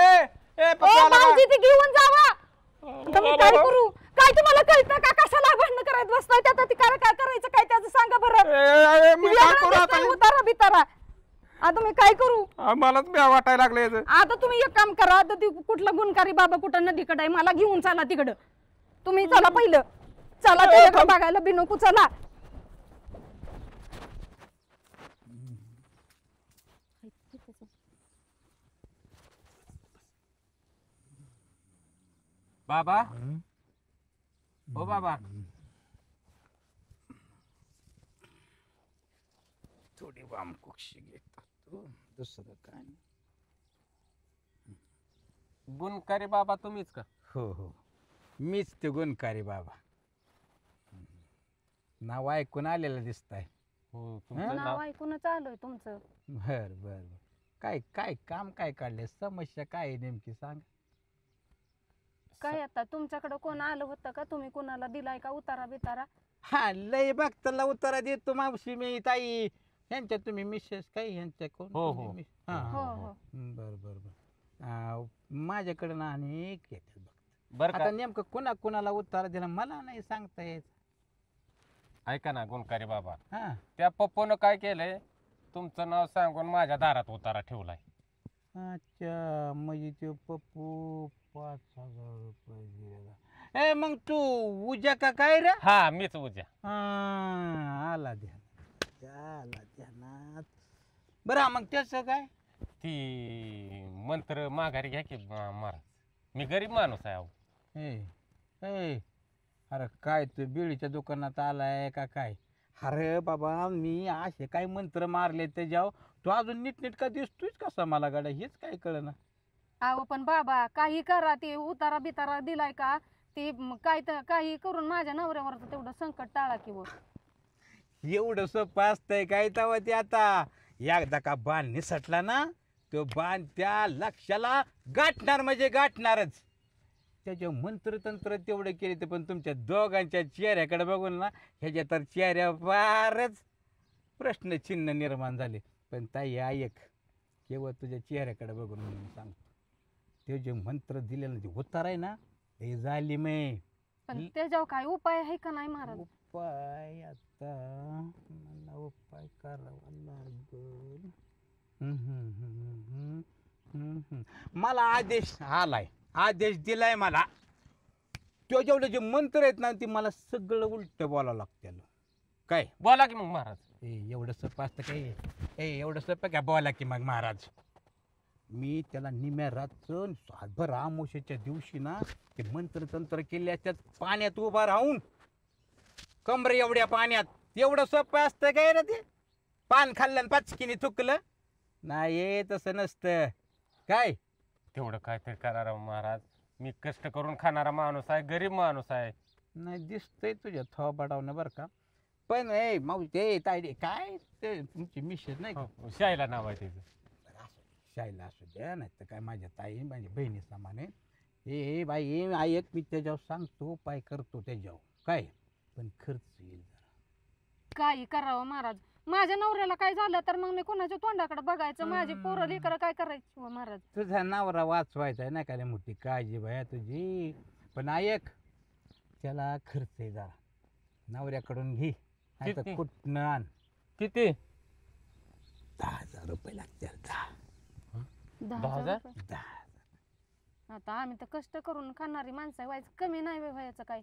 ए पप्या भाऊजी ते घेऊन जावा. मी काय करू? काय तुम्हाला कळतं का? कशाला भांडण करत बसताय? त्यात ती काय करायचं काय त्याचं सांगा बरं. मी काय करू आता? उतारा बितारा. आता मी काय करू? मलाच मी वाटायला लागले. आता तुम्ही एक काम करा. आता ती कुठला गुणकारी बाबा कुठं नदीकडे आहे मला घेऊन चला तिकडं. तुम्ही चला पहिलं. चला त्याच्याकडे बघायला बिनोकू चला. बाबा हो बाबा थोडी वाम कुक्षी घेतो तू दुसरं काय. गुणकारी बाबा तुम्हीच का? हो हो मीच ते गुणकारी बाबा. नाव ऐकून आलेलं दिसतंय. नाव ऐकूनच आलोय तुमचं. बर बर काय काय काम काय काढले? समस्या काय आहे नेमकी सांग. काय आता तुमच्याकडे कोण आलं होतं का? तुम्ही कोणाला दिलाय का उतारा बितारा? हा लय भक्ताला उतारा देतो मावशी मी ताई यांच्या तुम्ही मिसेस काय यांच्या कोण? हो हो बर बर बर. माझ्याकडे ना अनेक येतात बरं. आता नेमकं कोणा कोणाला उतारा दिला मला नाही सांगता येत. ऐका ना गुणकारी बाबा, हा त्या पप्पूनं काय केलंय तुमचं नाव सांगून माझ्या दारात उतारा ठेवलाय. अच्छा म्हणजे ते पप्पू 5,000 रुपये दिलेला. ए मग तू उद्या का काय रे? हा मीच उद्या. आला ध्यानात. बरं मग त्याचं काय? ती मंत्र माघारी घ्या की महाराज. मी गरीब माणूस आहे. ए अरे काय तू बिडीच्या दुकानात आलाय का काय? अरे बाबा मी असे काय मंत्र मारले त्याच्यावर तू अजून नीटनेटका दिसतोयच कसा मला गाड्या हेच काय कळना. अहो पण बाबा काही करा. ते उतारा बितारा दिलाय का? ते काय काही करून माझ्या नवऱ्यावरचं तेवढं संकट टाळा की. एवढं सोपं असतंय काय तवा ते आता एकदा का बाण निसटला ना तो बाण त्या लक्षाला गाठणार म्हणजे गाठणारच. त्याचे मंत्रतंत्र तेवढे केले ते पण तुमच्या दोघांच्या चेहऱ्याकडे बघून ना ह्याच्या तर चेहऱ्या फारच प्रश्नचिन्ह निर्माण झाले. पण ताई ऐक केवळ तुझ्या चेहऱ्याकडे बघून म्हणून सांगतो ते जे मंत्र दिलेलं जे उतार आहे ना हे झाली मी. पण त्याच्यावर काय उपाय आहे का नाही महाराज? उपाय आता मला उपाय करावा लागेल. मला आदेश आलाय आदेश दिलाय मला. तो जेवढे जे मंत्र आहेत ना ते मला सगळं उलट बोलावं लागतं. काय बोला की मग महाराज. एवढं सोपं असतं काय? एवढं सोपं काय बोला की मग महाराज. मी त्याला निम्या रातचं सातभर आमोशेच्या दिवशी ना ते मंत्रतंत्र केले असतात पाण्यात उभा राहून कमरे एवढ्या पाण्यात. एवढं सोपं असतं काय ना ते? पान खाल्लं पाचकीने थुकलं नाही तसं नसतं काय. तेवढं काहीतरी करा महाराज. मी कष्ट करून खाणारा माणूस आहे, गरीब माणूस आहे. नाही दिसतंय तुझ्या थोबाडावनं बरं का. पण ए माऊ ते तायडे काय ते तुमची मिसेस नाही का? शाईला नाव आहे त्याचं. शाईला असू द्या नाही तर काय माझ्या ताई माझ्या बहिणी समान आहे. ए बाई ऐक मी त्याच्यावर सांगतो उपाय करतो त्याच्यावर काय पण खर्च येईल जरा. काही करावं महाराज. माझ्या नवऱ्याला काय झालं तर मग मी कोणाच्या तोंडाकडे बघायचं? माझी पोरं लेकरं काय करायची महाराज? तुझा नवरा वाचवायचा आहे ना काय मोठी काळजी बाया तुझी. पण ऐक त्याला खर्च आहे जरा नवऱ्याकडून घे नाही तर कुठनं आण. किती? 10,000 रुपये लागतील. 10,000? आता आम्ही तर कष्ट करून खाणारी माणसं व्हायचं कमी नाही व्हायचं काय.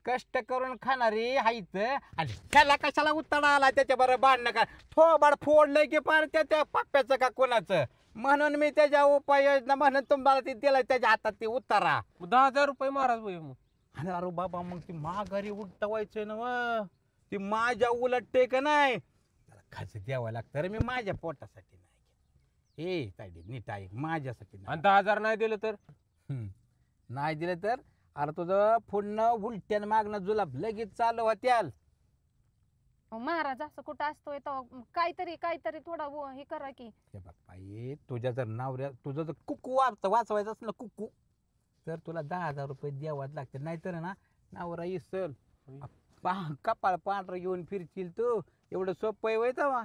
कष्ट करून खाणारी हायत आणि त्याला कशाला उतारा आला त्याच्या बरोबर भांडणं का थोबाड फोडलंय की पार त्या पप्प्याचं का कोणाचं म्हणून मी त्याच्या उपाययोजना म्हणून तुम्हाला ते दिलं त्याच्या हातात ते उतारा 10,000 रुपये महाराज भाऊ मग. अरे बाबा मग ती माघारी उलटवायचं ना व ती माझ्या उलटते का नाही त्याला खास द्यावं लागतं रे मी माझ्या पोटासाठी नाही ए तायडे नीट ऐक माझ्यासाठी आणि 10,000 नाही दिलं तर नाही दिलं तर अरे तुझं पुन्हा उलट्यान मागणं जुलाब लगेच चालू होत्याल. महाराज असं कुठं असतोय तर काहीतरी थोडा हे करा की. बाई तुझ्या जर नवऱ्या तुझं जर कुकू वाचवायचं असलं कुकू तर तुला 10,000 रुपये द्यावाच लागते नाहीतर ना नवरा इसल कपाळ पांढरं घेऊन फिरशील तू एवढं सोपं आहे तेव्हा.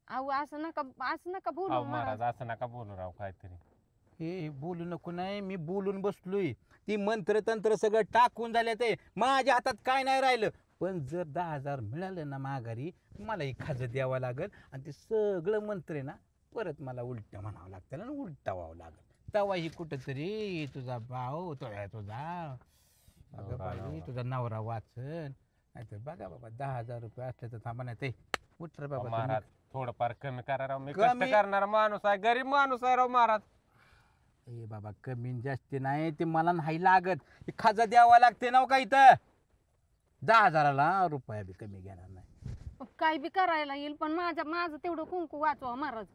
अहो असं नका बोलू महाराज असं नका बोलू राव काहीतरी. हे बोलू नको नाही मी बोलून बसलोय ती मंत्र तंत्र सगळं टाकून झाले ते माझ्या हातात काय नाही राहिलं पण जर 10,000 मिळालं ना माघारी मला एक खाज द्यावं लागेल आणि ते सगळं मंत्र आहे ना परत मला उलट म्हणावं लागतं ना उलटा व्हावं लागेल तेव्हा ही कुठंतरी तुझा भाऊ तुझा तुझा नवरा वाचन नाहीतर बघा बाबा 10,000 रुपये असले तर थांबा नाही ते उठ रे बाबा महाराज थोडंफार कमी करा राव मी कष्ट करणारा माणूस आहे गरीब माणूस आहे राव महाराज. ए बाबा कमी जास्ती नाही ते मला नाही लागत खाजा द्यावा लागते ना का इथं 10,000ला रुपया बी कमी घेणार नाही. काय बी करायला येईल पण माझं तेवढं कुंकू वाचवा महाराज.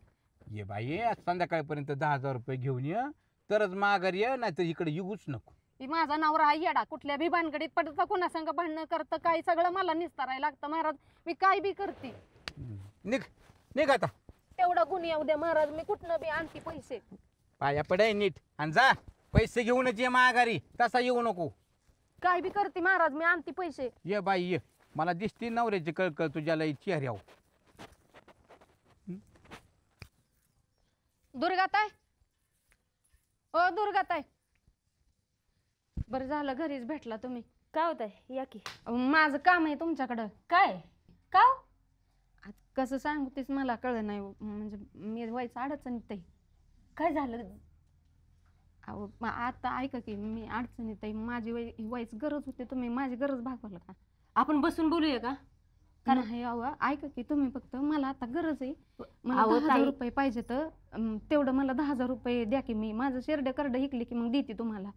ये बाई संध्याकाळपर्यंत 10,000 रुपये घेऊन ये तरच माघारी ये नाही तर इकडे येऊच नको. माझा नवरा हा येडा कुठल्या बी भानगडीत पडतं कोणा संग भांडणं करतं काय सगळं मला निस्तारायला लागतं महाराज. मी काय बी करते. निघ आता तेवढा गुन्हे येऊ द्या महाराज मी कुठनं बी आणते पैसे. पाया पडाय नीट आणि जा पैसे घेऊनच ये माघारी तसा येऊ नको. काय बी करते महाराज मी आणते पैसे. ये बाई ये मला दिसती नवऱ्याची कळकळ तुझ्याला चेहऱ्यावर. दुर्गाताई ओ दुर्गाताई बरं झालं घरीच भेटला तुम्ही. काय होत आहे या की. माझं काम आहे तुमच्याकडं. काय का कसं सांगू तेच मला कळलं नाही म्हणजे मी व्हायचं अडचणीत आहे. काय झालं अहो आता ऐका की मी अडचणीत आहे माझी व्हायची गरज होती तुम्ही माझी गरज भागवलं का. आपण बसून बोलूया का. नाही अहो ऐका की तुम्ही फक्त मला आता गरज आहे मला 10,000 रुपये पाहिजे तर तेवढं मला 10,000 रुपये द्या की मी माझं शेरडे करडं हिकली की मग देते तुम्हाला.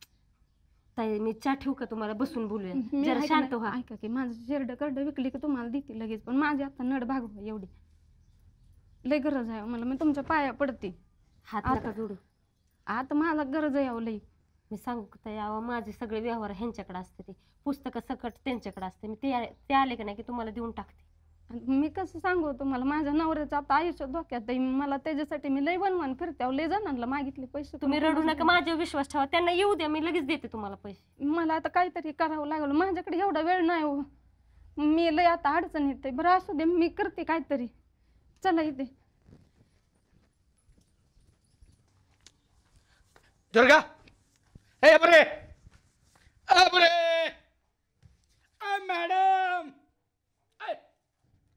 ताई मी चहा ठेवू का तुम्हाला बसून बोलूया जरा शांत व्हा. ऐका की माझं शेरडं करडं विकली की तुम्हाला देते लगेच पण माझी आता नड भागवा एवढी लय गरज आहे मला मी तुमच्या पाया पडते. हात नका जोडू आता मला गरज आहे अहो लई. मी सांगू का यावं माझे सगळे व्यवहार ह्यांच्याकडे असते ते पुस्तकं सकट त्यांच्याकडे असते मी ते आले का नाही की तुम्हाला देऊन टाकते. मी कसं सांगू तुम्हाला माझ्या नवऱ्याचं आता आयुष्य धोक्यात आहे मला त्याच्यासाठी मी लय बनवान फिरते लय जणांना मागितले पैसे. तुम्ही रडू नका माझ्यावर विश्वास ठेवा त्यांना येऊ द्या मी लगेच देते तुम्हाला पैसे. मला आता काहीतरी करावं लागलं माझ्याकडे एवढा वेळ नाही हो मी लय आता अडचण येते. बरं असू दे मी करते काहीतरी चला इथे. दुर्गा हे बरे मॅडम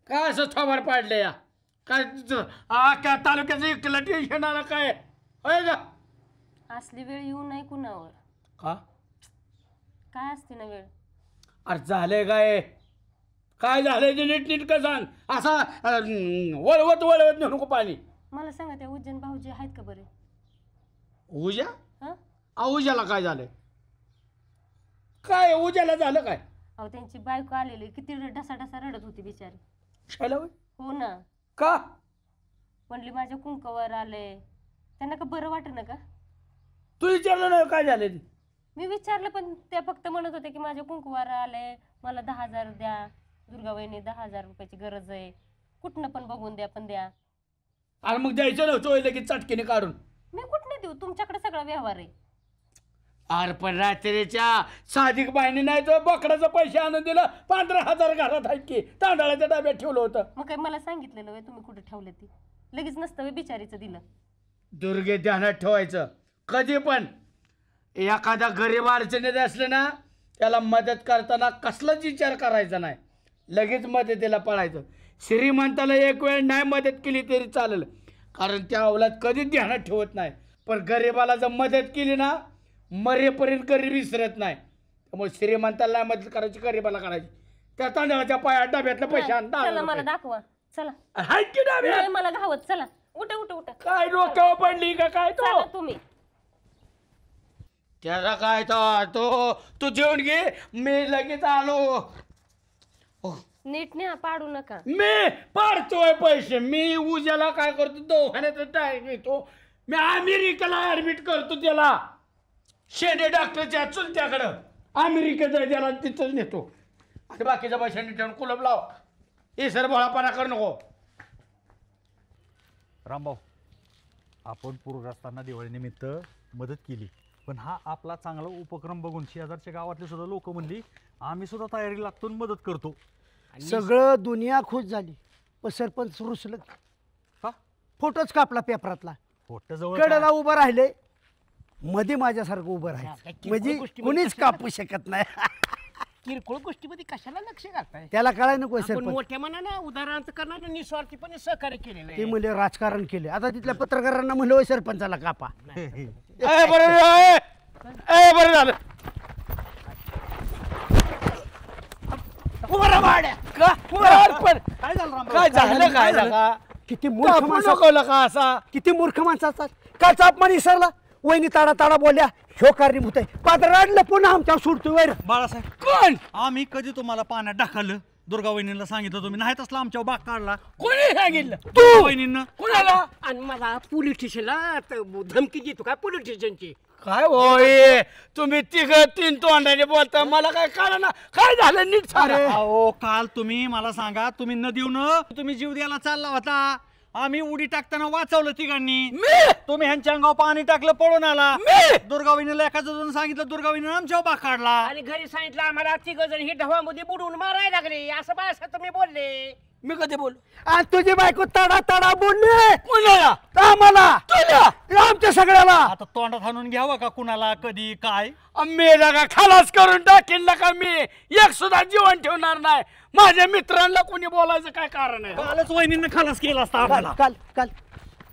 काय असं थोबाड पाडले या काय काय तालुक्याचं एकला टेन्शन आलं काय होय का. असली वेळ येऊ नाही कुणावर का काय असते ना वेळ. अरे झालंय काय झालंय ते नीट का सांग असा वळवत नको पाणी. मला सांगा त्या उज्जैन भाऊजी आहेत का बरे. उजा उजाला काय झालंय काय उजाला झालं काय. अहो त्यांची बायको आलेली किती ढसा रडत होती बिचारी. हो ना का म्हणली माझ्या कुंकावर आले त्यांना का बरं वाटत ना का. तू विचारलं नाही काय झालं. मी विचारलं पण त्या फक्त म्हणत होते की माझ्या कुंकवार आले मला 10,000 द्या दुर्गाबाईने 10,000 रुपयाची गरज आहे कुठनं पण बघून द्या पण द्या. अरे मग द्यायचं नव्हतं लगेच चटकीने काढून. मी कुठनं देऊ तुमच्याकडे सगळा व्यवहार आहे. अरे पण रात्रीच्या साधिक बाईने नाही तर बोकडाचे पैसे आणून दिलं 15,000 घरात आहेत की तांदळाच्या डब्यात ठेवलं होतं. मग काय मला सांगितलेलं वे तुम्ही कुठे ठेवले ती लगेच नसतं वे बिचारीचं दिलं. दुर्गे ध्यानात ठेवायचं कधी पण एखादा गरीब अडचणीत असलं ना त्याला मदत करताना कसलाच विचार करायचा नाही लगेच मदतीला पळायचं. श्रीमंताला एक वेळ नाही मदत केली तरी चालेल कारण त्या अवलाद कधीच ध्यानात ठेवत नाही पण गरीबाला जर मदत केली ना मरेपर्यंत गरीब विसरत नाही. त्यामुळे श्रीमंताला मदत करायची, गरीबाला करायची. त्या तांदळाच्या पायात डब्यातलं पैसे आण. चला मला दाखवा. चला हाय की डब्यात? नाही, मला घावत. चला उठ उठ उठ. काय डोक्यावर पडली का काय तो? चला तुम्ही. त्याला काय तो तू जेवण घे, मी लगेच आलो. नीट न्या, पाडू नका. मी पाडतोय पैसे. मी उद्याला काय करतो, दवाखान्यात टायर घेतो. मी अमेरिकेला ऍडमिट करतो त्याला, शेंडे डॉक्टरच्या चुलत्याकडं. अमेरिकेचा त्याला तिथंच नेतो. आणि बाकीच्या पैशांनी ठेवून कुलप लाव. हे सर भोळापणा कर नको. रामभाऊ, आपण पूरग्रस्तांना दिवाळीनिमित्त मदत केली, पण हा आपला चांगला उपक्रम बघून शेजारच्या गावातले सुद्धा लोक म्हणली आम्ही सुद्धा तयारी लागतो, मदत करतो. सगळं दुनिया खुश झाली, पण सरपंच रुसलं. फोटोच कापला पेपरातला. फोटो जवळ कडेला उभं राहिले, मध्ये माझ्यासारखं उभं राहायचं, म्हणजे कुणीच कापू शकत नाही. किरकोळ गोष्टीमध्ये कशाला लक्ष घालताय? त्याला कळाय नको आपण सरपंच. मोठ्या मनानं उदाहरणार्थ करणार, निस्वार्थीपणे सहकार्य केलेलं ते म्हणले राजकारण केले. आता तिथल्या पत्रकारांना म्हणलं होय सरपंचाला कापा. बरं झालं. काय झालं? किती मूर्ख माणसं का असा, किती मूर्ख माणसं असतात. कालचा अपमान विसरला. वहिनी ताडा ताडा बोलल्या, ह्यो कारणीभूत आहे. पादराडलं पुन्हा आमच्या सुरतोय वर. बाळासाहेब कोण? आम्ही कधी तुम्हाला पाण्यात ढकललं? दुर्गा वहिनीला सांगितलं तुम्ही, नाही तसला आमच्या बाग काढला. कोणी सांगितलं? तू वहिनींना. कोणाला? आणि मला पोलीस स्टेशनला धमकी देतो काय पोलीस स्टेशनची? काय होय तुम्ही तिघ तीन तोंडाने बोलता, मला काय कळलं ना. काय झालं नीट सांगा. अहो काल तुम्ही मला सांगा, तुम्ही नदीवून तुम्ही जीव द्यायला चालला होता, आम्ही उडी टाकताना वाचवलं तिघांनी. तुम्ही ह्यांच्या अंगावर पाणी टाकलं, पळून आला. दुर्गा वहिनीला एखादं जण सांगितलं, दुर्गा वहिनीने आमच्या बाग काढला. आणि घरी सांगितलं आम्हाला तिघ जण ही ढवामध्ये बुडवून मारायला लागले, असं बाळासाहेब तुम्ही बोलले. मी कधी बोल? आणि तुझी बायको तडा तडा बोलली. कुणाला? आम्हाला, आमच्या सगळ्याला. आता तोंडात हाणून घ्यावं का कुणाला, कधी काय? मी का खलास करून टाकेल का? मी एक सुद्धा जीवन ठेवणार नाही. माझ्या मित्रांना कोणी बोलायचं काय कारण आहे? कालच वहिनींना खलास केला असता आम्हाला. काल काल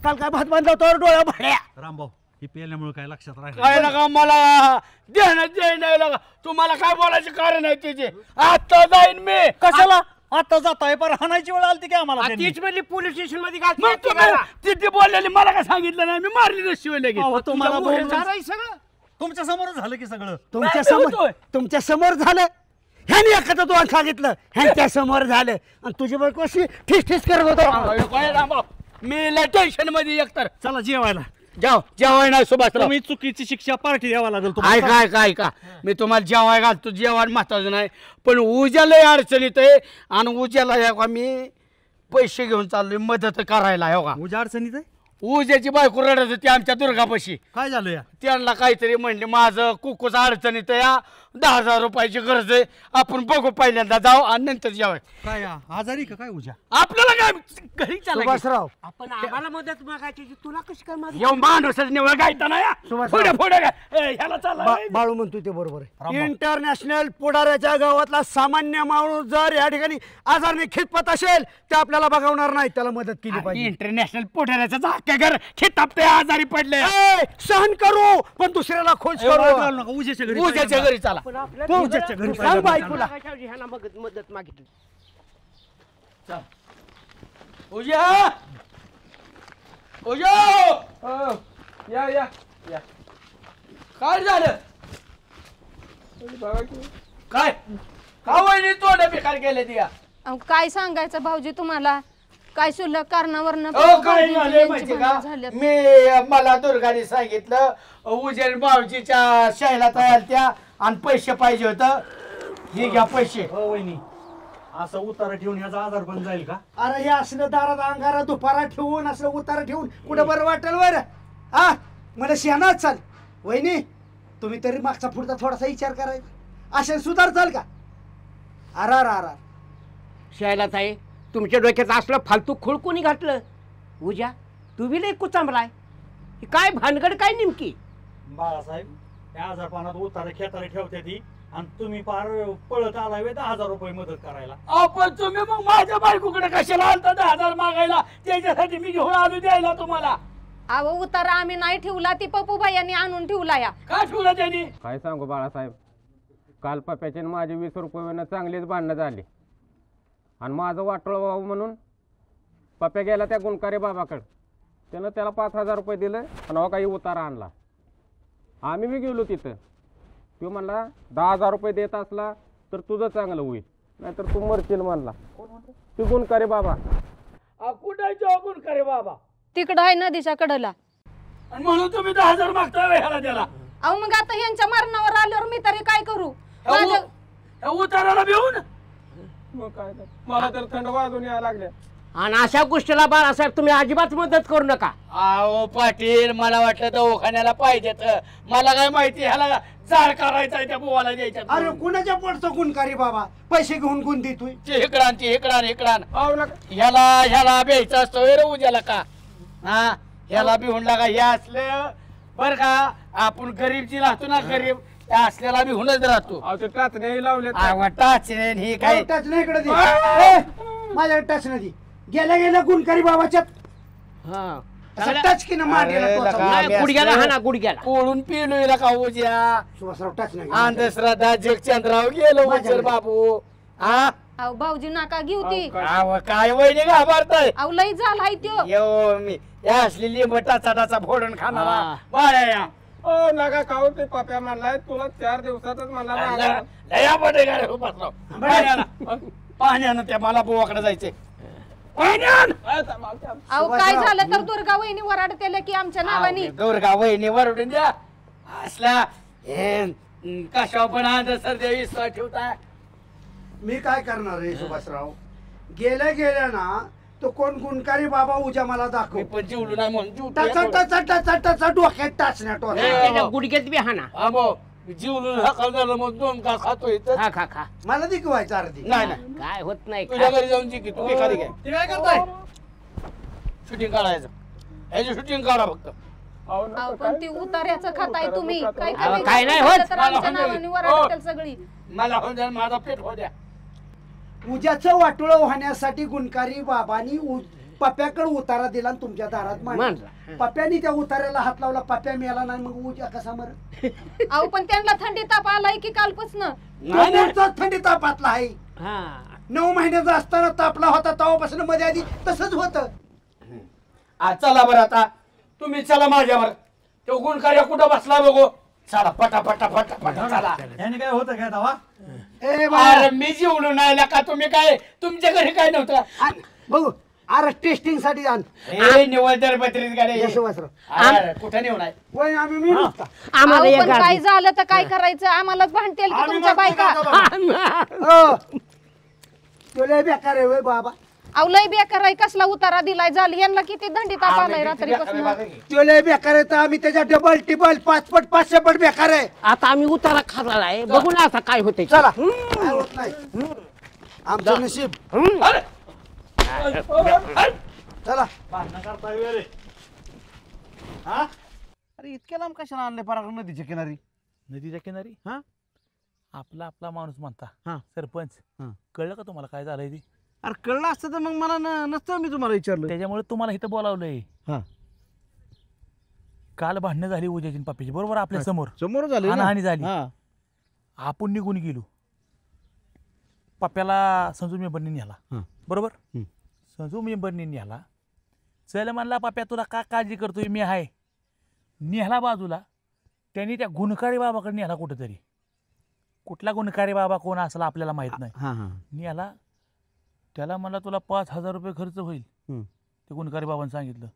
काल काय भात बांधला होता डोळ्या भरल्या. रामभाऊ हे पेल्यामुळे काय लक्षात राहिलं? काय लगा मला देण्यात नाही लगा. तुम्हाला काय बोलायचं कारण आहे त्याचे? आता जाईन मी. कशाला आता जाताय? पर हाणायची वेळ आली की आम्हाला. तीच म्हणजे पोलीस स्टेशन मध्ये तिथे बोललेली मला काय सांगितलं नाही. मी मारली नसती लगेच. तुम्हाला सगळं तुमच्या समोर झालं की सगळं. तुमच्या समोर झालं. ह्यानी एखादं तो सांगितलं, ह्यांच्या समोर झालं. आणि तुझी बायको अशी ठिस ठिस करत होतो. मी टेन्शन मध्ये एकतर. चला जेवायला जाऊ. जेवाय नाही सुभाषराव, तुम्ही चुकीची शिक्षा पार्टी द्यावा लागेल. काय का मी तुम्हाला जेवाय घालतो. जेवण महत्वाचं नाही, पण उद्याला अडचणीत आहे. आणि उद्याला मी पैसे घेऊन चाललोय मदत करायला. हो का उद्या अडचणीत आहे? उद्याची बायको रडत होती आमच्या दुर्गापाशी. काय झालं या? त्यांना काहीतरी म्हणले माझं कुकूच अडचणीत या, 10,000 रुपयाची गरज आहे. आपण बघू, पहिल्यांदा जाऊ आणि नंतर जेवाय. काय आजारी का काय उद्या? आपल्याला काय घरी सुभाषराव, आपण आम्हाला मदत मागायची, तुला कशी काय मागितली? येऊ माणूसच निवळ गायता ना. पुढे पुढे ह्याला चालला. बाळू म्हणतो ते बरोबर आहे. इंटरनॅशनल पुढाऱ्याच्या गावातला सामान्य माणूस जर या ठिकाणी आजारने खितपत असेल तर आपल्याला बघावणार नाही, त्याला मदत केली पाहिजे. इंटरनॅशनल पुढाऱ्याचा झाक्या घर खितापते आजारी पडले. सहन करू पण दुसऱ्याला खुश करू. उद्याच्या घरी चला. सांग बायकोला. ह्याला मदत मागितली. उद्या या या या. काय झालं? काय वहिनी तोंड बेकार केले तिया? काय सांगायचं भाऊजी तुम्हाला, काय शुल्लक कारणावरनं काय झाले माहिती का? मला दुर्गाने सांगितलं उजेड भाऊजीच्या शाळेला तयार त्या आणि पैसे पाहिजे होतं. हे घ्या पैसे. वहिनी असं उतारा ठेवून ह्याचा आजार पण जाईल का? अरे हे असलं दारात अंगारा दुपारा ठेवून असं उतारा ठेवून कुठं बरं वाटेल बरं? हा मला शेणाच चाल. वहिनी तुम्ही तरी मागचा पुढचा थोडासा विचार करायचा. असे सुधार चाल का? अरा शाळेलाच आहे. तुमच्या डोक्यात असलं फालतू खूळ कोणी घातलं? उद्या तू बी लई कुचांबलाय. काय भानगड काय नेमकी? बाळासाहेब त्या आजारपणात उतारा खेताला ठेवते ती आणि तुम्ही फार पळत आलाय 10,000 रुपये मदत करायला. आपण तुम्ही मग माझ्या बायकोकडे कशाला आलता 10,000 मागायला? त्याच्यासाठी मी घेऊन आलो द्यायला तुम्हाला. अहो उतारा आम्ही नाही ठेवला, ती पप्पूबाई यांनी आणून ठेवला या. का ठेवला त्यांनी? काय सांगू बाळासाहेब, काल पप्याचे आणि माझे 20 रुपये चांगलीच भांडणं झाली आणि माझं वाटोळं व्हावं म्हणून पप्या गेला त्या गुणकारी बाबाकडे. त्यानं त्याला 5000 रुपये दिले आणि हो काही उतारा आणला. आम्ही बी गेलो तिथं. तो म्हणला 10,000 रुपये देत असला तर तुझं चांगलं होईल, नाहीतर तू मरशील म्हणला. तू गुणकारी बाबा. कुठे गुणकारी बाबा? तिकडं आहे नदीच्या कडेला. आणि म्हणून तुम्ही 10,000 मागताय ह्याला त्याला? अहो मग आता ह्यांच्या मरणावर आल्यावर मी तरी काय करू? उताराला भिवून मग काय मला तर थंड वाजून यायला लागल्या. आणि अशा गोष्टीला बाळासाहेब तुम्ही अजिबात मदत करू नका. अहो पाटील, मला वाटलं दवाखान्याला पाहिजे तर मला काय माहिती ह्याला जाळ करायचा त्या बुवाला द्यायच्या. अरे कुणाच्या पडतो गुणकारी बाबा? पैसे घेऊन गुण देतोय. इकडान ह्याला ब्यायचं असतो रे उद्याला का? हा ह्याला बिहून लागा. हे असलं बर का, आपण गरीबची राहतो ना, गरीब असल्याला बी हुनच राहतो. टाचणे लावले. टाचणे ही काय टाचणे इकडे दे. माझ्या टाचणे दे. गेल्या गुणकारी बाबाच्या टचकीनं मारलेला गुडघ्याला हा ना, गुडघ्याला कोळून पिलोय का उद्या. सुभाषराव टाचणे अंधश्रद्धा जगचंद्राव गेलो उचल बाबू. हा अहो भाऊजी नाका घेऊ ती. काय वहिनी घाबरताय? अहो लई झालाय त्यो. यो मी या असलेली टाचा फोडून खाणारा बाळ्या. ओ नका खाऊ, ते पप्या म्हणलाय तुला 4 दिवसातच म्हणला. पाण्यानं त्या मला बुवाकडे जायचे. अहो काय झालं तर दुर्गा वहिनी वराडतेले की आमच्या नावानी. दुर्गा वहिनी वरडून द्या असला कशावर पण अंधश्रद्धेवर विश्वास ठेवताय. मी काय करणार आहे सुभाषराव? गेल्या ना तो कोण गुणकारी बाबा उद्या मला दाखव. पण जीवलो नाही म्हणून डोक्यात टाचण्या गुडघ्यात बी हा ना. जीवलून हकाल झालं मग 2 का खातोय. खा मला दिकवायचं अर्धी. नाही काय होत नाही. तुझ्या घरी जाऊन जी की तू एखादी घ्या. ते काय करतोय? शूटिंग काढायचं. ह्याची शूटिंग काढा फक्त. अहो पण ती उतार्याचं खाताय तुम्ही. काय नाही होत. तर आमच्या नावानी वराडतेल सगळी. मला हो द्या, माझा पेट हो द्या. उद्याचं वाटोळं होण्यासाठी गुणकारी बाबांनी पप्याकडे उतारा दिला आणि तुमच्या दारात मांडला. पप्यानी त्या उतार्याला हात लावला. पप्या मिळाला नाही, मग उद्या कसा मर? अहो पण त्यांना थंडी ताप आलाय की कालपासून? थंडी तापातला आहे. 9 महिन्याचा असताना तापला होता, तेव्हापासून मध्ये आधी तसंच होत. चला बरं आता तुम्ही चला माझ्यावर. तो गुणकारी कुठं बसला बघू. चला पटा चला. याने काय होतं काय तवा? अरे मी जीवलो नाही का? तुम्ही काय तुमच्या घरी काय नव्हतं बघू? अरे टेस्टिंग साठी आण. निवड पत्रित गाडी कुठं नेऊन आहे? आम्हाला पण काय झालं तर काय करायचं? आम्हालाच भांडतेल की तुमच्या बायका. तुला बेकार आहे वय बाबा. अहो लय बेकार आहे. कसला उतारा दिलाय? झाली यांना किती थंडी ताप आलाय रात्रीपासून. तुला बेकार आहे तर आम्ही त्याच्या डबल टिबल 5 पट 500 पट बेकार आहे. आता आम्ही उतारा खाला आहे, बघू ना आता काय होते. चला. काय होत नाही आमचं नशीब. चला. अरे इतक्या लांब कशाला आणले पराग नदीच्या किनारी? नदीच्या किनारी? हा आपला माणूस म्हणता सरपंच. कळलं का तुम्हाला काय झालंय ती? अरे कळलं असतं तर मग मला नसतं मी तुम्हाला विचारलं. त्याच्यामुळे तुम्हाला इथं बोलावलंय. काल भांडणं झाली उद्याची पप्प्याची, बरोबर आपल्या समोर झाली हानी झाली. आपण निघून गेलो. पप्प्याला संजू मेंबरनी न्याला, बरोबर. संजू मेंबरनी न्याला. चल म्हणला पप्प्या तुला का काळजी करतोय मी आहे. न्याला बाजूला. त्यांनी त्या गुणकारी बाबाकडे न्याला कुठेतरी. कुठला गुणकारी बाबा कोण असला आपल्याला माहित नाही. न्याला. त्याला म्हणला तुला 5000 रुपये खर्च होईल. ते गुणकारी बाबांनी सांगितलं.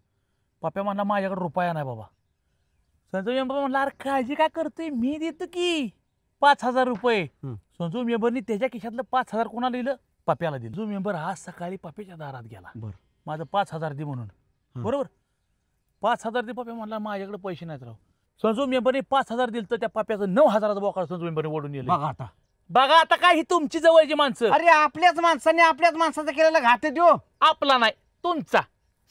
पप्प्या म्हणला माझ्याकडे रुपया नाही बाबा. संजू मेंबर म्हणला अरे काळजी काय करतोय मी देतो की 5000 रुपये. संजू मेंबरनी त्याच्या खिशातलं 5000 कोणाला दिलं? पप्प्याला दिलं. संजू मेंबर आज सकाळी पप्प्याच्या दारात गेला. माझं 5000 दे म्हणून, बरोबर. 5000 दे. पप्प्या म्हणला माझ्याकडे पैसे नाहीत राव. संजू मेंबरने 5000 दिलं तर त्या पप्प्याचं 9000चा बोकाळ संजू मेंबरने ओढून गेलं. बघा आता काय ही तुमची जवळची माणसं. अरे आपल्याच माणसाने आपल्याच माणसाचा केलेला घात देऊ. आपला नाही तुमचा.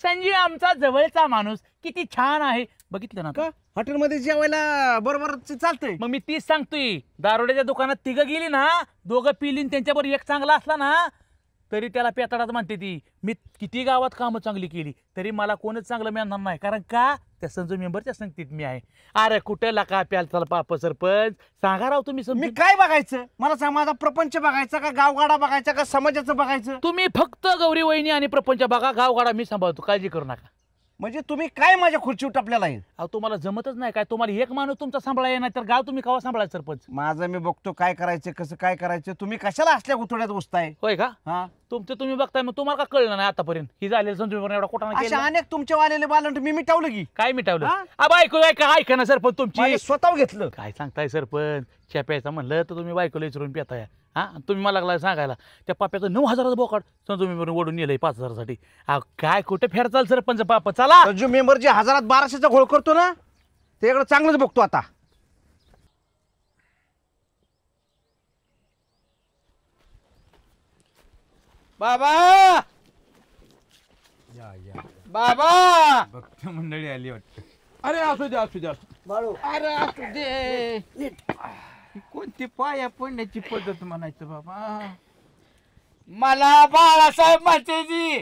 संजीव आमचा जवळचा माणूस किती छान आहे बघितलं ना. हॉटेलमध्ये जेवायला बरोबर चालतंय. मग मी तीच सांगतोय. दारोड्याच्या दुकानात 3 गेली ना, 2 पिलीन त्यांच्यावर 1 चांगला असला ना तरी त्याला पेताडात म्हणते ती. मी किती गावात कामं चांगली केली तरी मला कोणच चांगलं मिळणार नाही. कारण का त्या संजू मेंबरच्या संगतीत मी आहे. अरे कुठे लका प्याल पाप सरपंच सांगा राव तुम्ही. मी काय बघायचं मला सांग. माझा प्रपंच बघायचा का गावगाडा बघायचा का समाजाचं बघायचं? तुम्ही फक्त गौरी वहिनी आणि प्रपंच बघा. गावगाडा मी सांभाळतो, काळजी करू नका. म्हणजे तुम्ही काय माझ्या खुर्चीवर टपलेला आहे? अहो तुम्हाला जमतच नाही काय? तुम्हाला एक माणूस तुमचा सांभाळायला नाही तर गाव तुम्ही कवा सांभाळायचं सरपंच? माझं मी बघतो काय करायचं कसं काय करायचं. तुम्ही कशाला असल्या गुतोड्यात बसताय? होय का? हा तुमचं तुम्ही बघताय मग तुम्हाला का कळलं नाही आतापर्यंत ही झालेलं संजू एवढा कोटा अशा अनेक तुमच्या वालेले बालंट मी मिटावलं की काय मिटावलं? बायको ऐका ना सरपंच तुमची स्वतः घेतलं. काय सांगताय सरपंच? च्या प्यायचा म्हणलं तर तुम्ही बायकोला विचारून पिताय. हा तुम्ही मला लागला सांगायला त्या पाप्याचं 9,000 बोकाड संजू मेंबर ओढून नेलंय 5,000 साठी. काय कुठे फेर चाल सरपंच पाप चला. संजू मेंबर जे 1000 1200चा घोळ करतो ना ते इकडे चांगलंच बघतो आता. बाबा बाबा भक्त मंडळी आली वाटतं. अरे असू दे असू दे अरे असू दे. कोणती पाया पडण्याची पद्धत म्हणायचं बाबा? मला बाळासाहेब मातेजी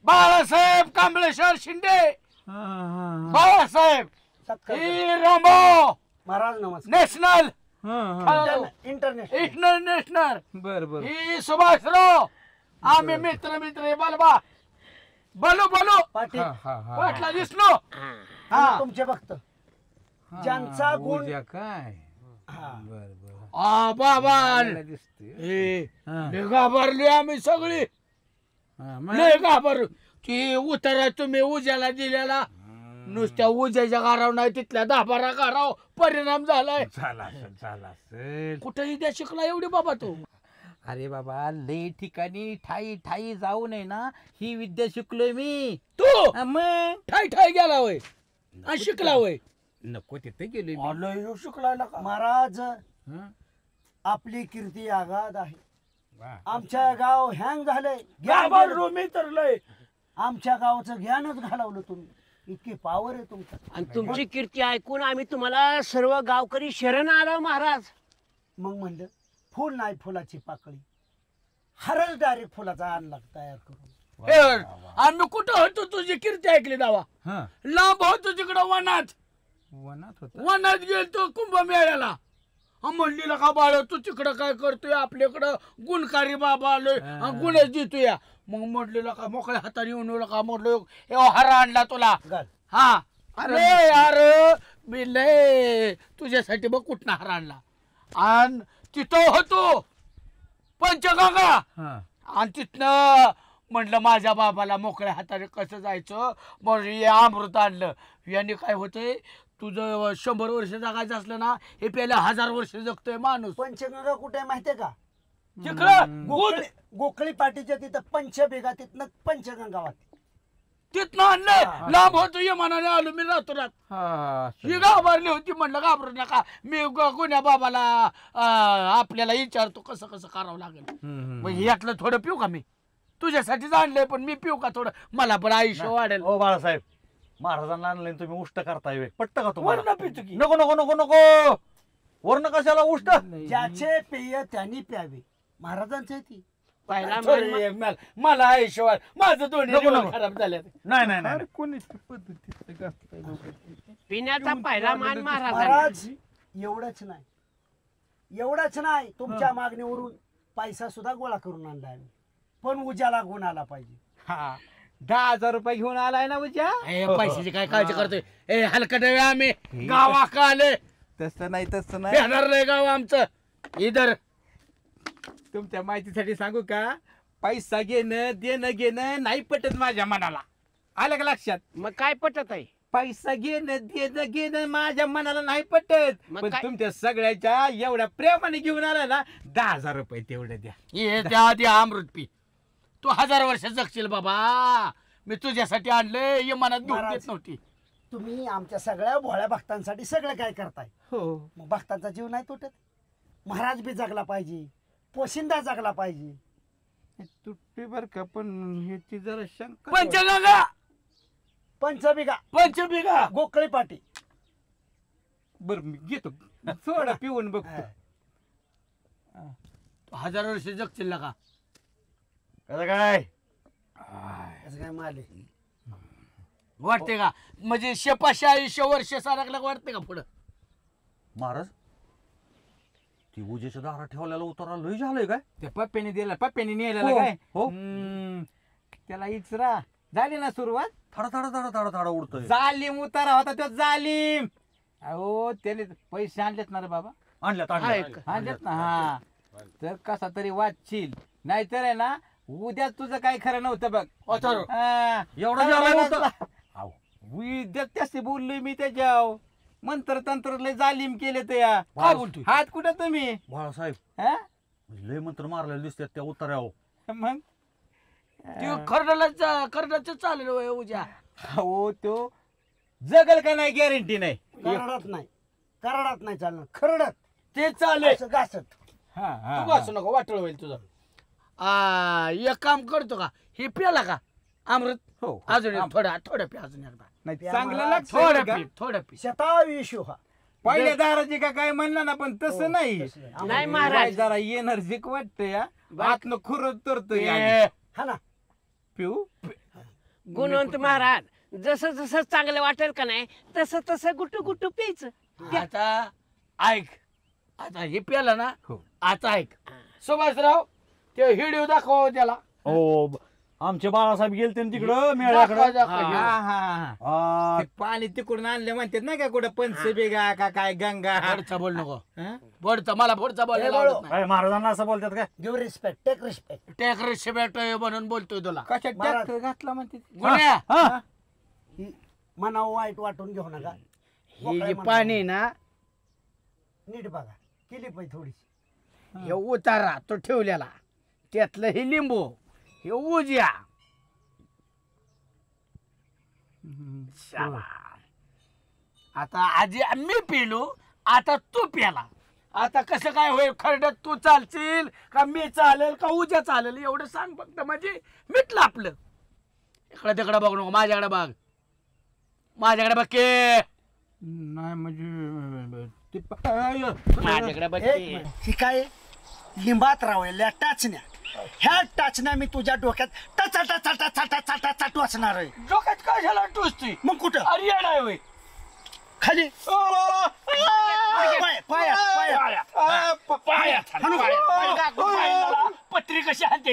बाळासाहेब कांबळेश्वर शिंदे बाळासाहेब रंबो महाराज नमस्कार. नॅशनल इंटरनॅशनल बर बर. ही सुभाषराव आम्ही मित्र मित्र बलबा बोलो बोलो वाटला विष्णू तुमचे भक्त ज्यांचा गुण उद्या काय बर बर. बाबा घाबरली आम्ही सगळी लय घाबरलो. ती उतारा तुम्ही उज्याला दिलेला नुसत्या उज्याच्या गाराव नाही तिथल्या 10-12 गाराव परिणाम झालाय. झाला असेल. कुठेही त्या शिकला एवढी बाबा तू? अरे बाबा लई ठिकाणी ठाई ठाई जाऊ नये ना ही विद्या शिकलोय मी. तू मग ठाई ठाई गेला होय आणि शिकला होय? नको तिथे गेलोय शिकला महाराज. आपली कीर्ती आगाध आहे. आमच्या गाव हँग झालंय. मी तर लय आमच्या गावाचं ज्ञानच घालवलं तुम्ही. इतकी पावर आहे तुमचं. आणि तुमची कीर्ती ऐकून आम्ही तुम्हाला सर्व गावकरी शरण आलो महाराज. मग म्हणलं फुल नाही फुलाची पाकळी हरच डायरेक्ट फुलाचा आणला तयार करून. आम्ही कुठं होतो तुझी कीर्ती ऐकली दावा? लांब होतो तिकडं वनात. वनात गेलतो कुंभमेळ्याला. म्हणलीला का बाळ तू तिकडं काय करतोय? आपल्याकडं गुणकारी बाबा आलोय गुणच देतोय. मग म्हटलेलं का मोकळ्या हाताने येऊन का म्हटलं हार आणला तुला. हा अरे अरे मी लय तुझ्यासाठी बघ कुठनं हार आणला. आणि तिथं होतो पंचगंगा आणि तिथनं म्हटलं माझ्या बाबाला मोकळ्या हाताने कसं जायचं. मग हे अमृत आणलं. याने काय होतंय तुझं 100 वर्ष जगायचं असलं ना हे पहिल्या 1000 वर्ष जगतोय माणूस. पंचगंगा कुठे माहितीये का? तिकडं गोखळी पाटीच्या तिथं पंचबेगा तिथनं पंचगंगा वाटते. तिथनं आणलं. लांब होतो यमानाने आलो मी रातोरात. ही घाबरली होती. म्हणलं घाबरू नका मी गुन्ह्या बाबाला आपल्याला विचारतो कसं कसं करावं लागेल. म्हणजे यातलं थोडं पिऊ का मी? तुझ्यासाठीच आणलंय पण मी पिऊ का थोडं? मला पण आयुष्य वाढेल. हो बाळासाहेब महाराजांना आणलंय तुम्ही उष्ट करताय पट्ट का तुम्हाला? वर्ण पितो की नको नको नको नको. वर्ण कशाला उष्ट? ज्याचे पेय त्यांनी प्यावे. महाराजांचं आहे ती. मला आयुष्य माझं दोन्ही खराब झाले. नाही नाही नाही कोणी पिण्याचा पहिला मान महाराज. एवढंच नाही तुमच्या मागणीवरून पैसा सुद्धा गोळा करून आणला आम्ही. पण उज्याला गुण आला पाहिजे. 10,000 रुपये घेऊन आलाय ना उद्या. पैशाची काय काळजी करतोय? हलकट आम्ही गावाक आले. तसं नाही येणार नाही गाव आमचं. इधर तुमच्या माहितीसाठी सांगू का? पैसा घेणं देणं घेणं नाही पटत माझ्या मनाला. आलं का लक्षात? मग काय पटत आहे? पैसा घेणं देणं घेणं माझ्या मनाला नाही पटत. पण तुमच्या सगळ्याच्या एवढ्या प्रेमाने घेऊन आला ना 10,000 रुपये तेवढे द्या. हे त्या आधी अमृत पी. तू 1000 वर्ष जगशील बाबा. मी तुझ्यासाठी आणले ये मनात घेऊन देत नव्हती. तुम्ही आमच्या सगळ्या भोळ्या भक्तांसाठी सगळं काय करताय. हो मग भक्तांचा जीव नाही तुटत. महाराज बी जगला पाहिजे. पोशिंदा जगला पाहिजे. तुटते बर का पण ह्याची जरा शंका. पंचगंगा पंचबिगा गोखळी पाटी. बर मी घेतो थोडा पिऊन बघतो. 1000 वर्ष जगतील का? कसं काय असं काय मारले वाटते का म्हणजे 150 वर्ष सारखलं वाटते का पुढं महाराज ती उजेच्या दारात ठेवलेला उतारा लय झालंय काय त्या पप्प्याने दिला पप्प्याने नेलेला हो, काय हो. त्याला इचरा झाली ना सुरुवात थडा थडा थडा थडा थडा उडतोय जालिम उतारा होता तो जालिम अहो त्याने पैसे आणलेत ना रे बाबा आणलेत ना हा तर कसा तरी वाचशील नाहीतर आहे ना उद्या तुझं काय खरं नव्हतं बघ हा. एवढं झालंय होतं. अहो, उद्या त्याशी बोललोय मी त्याच्याव मंत्र तंत्र लय जालिम केले ते या काय बोलतोय? हात कुठं तुम्ही बाळासाहेब हा लय मंत्र मारलेले दिसतात त्या उतार्यावर मग खरडाच चालेल उद्या हो तो जगल का नाही गॅरंटी नाही कराडात नाही चालणार खरडत ते चालेल असं घासत तू असं नको वाटळ होईल तुझं एक काम करतो का हे प्याला का अमृत हो अजून थोडं प्या अजून एकदा नाही चांगलं लागतं थोडं का? पी थोडं पी शतावी इशू हा पहिल्या दाराची का काय म्हणलं ना पण तसं नाही नाही महाराज. जरा एनर्जिक वाटतं या आतनं खुरत तरतो हा ना पिऊ गुणवंत महाराज जसं जसं चांगलं वाटेल का नाही तसं तसं गुटू गुटू प्यायचं आता ऐक आता हे प्याला ना आता ऐक सुभाषराव ते व्हिडिओ दाखव त्याला हो आमचे बाळासाहेब गेलते ना तिकडं मेळ्याकडे ते पाणी तिकडून आणले म्हणतात ना का कुठं पंचबिगा का काय गंगा पुढचा बोल नको पुढचा मला पुढचा बोलायला आवडत नाही. महाराजांना असं बोलतात काय give respect take respect take respect म्हणून बोलतोय तुला कशा ट्रॅक्टर घातला म्हणते गुन्ह्या मनावर वाईट वाटून घेऊ नका हे जे पाणी ना नीट बघा केली पाहिजे थोडीशी हे उतारा तो ठेवलेला त्यातलं हे लिंबू हे उज्या आता आजी मी पिलो आता तू प्याला आता कसं काय होईल खरडत तू चालशील का मी चालेल का उज्या चालेल एवढं सांग फक्त म्हणजे मिटलं आपलं इकडे तिकडे बघ नको माझ्याकडे बघ माझ्याकडे बघ के नाही म्हणजे माझ्याकडे बघ एक ही काय लिंबात रावलेल्या टाचण्या ह्या टाचण्या मी तुझ्या डोक्यात टचा टचा टचा टचा टचा टोचणार आहे डोक्यात काय झाला टोचती मग कुठं अरे येणार होय खाली पत्री कशी आणते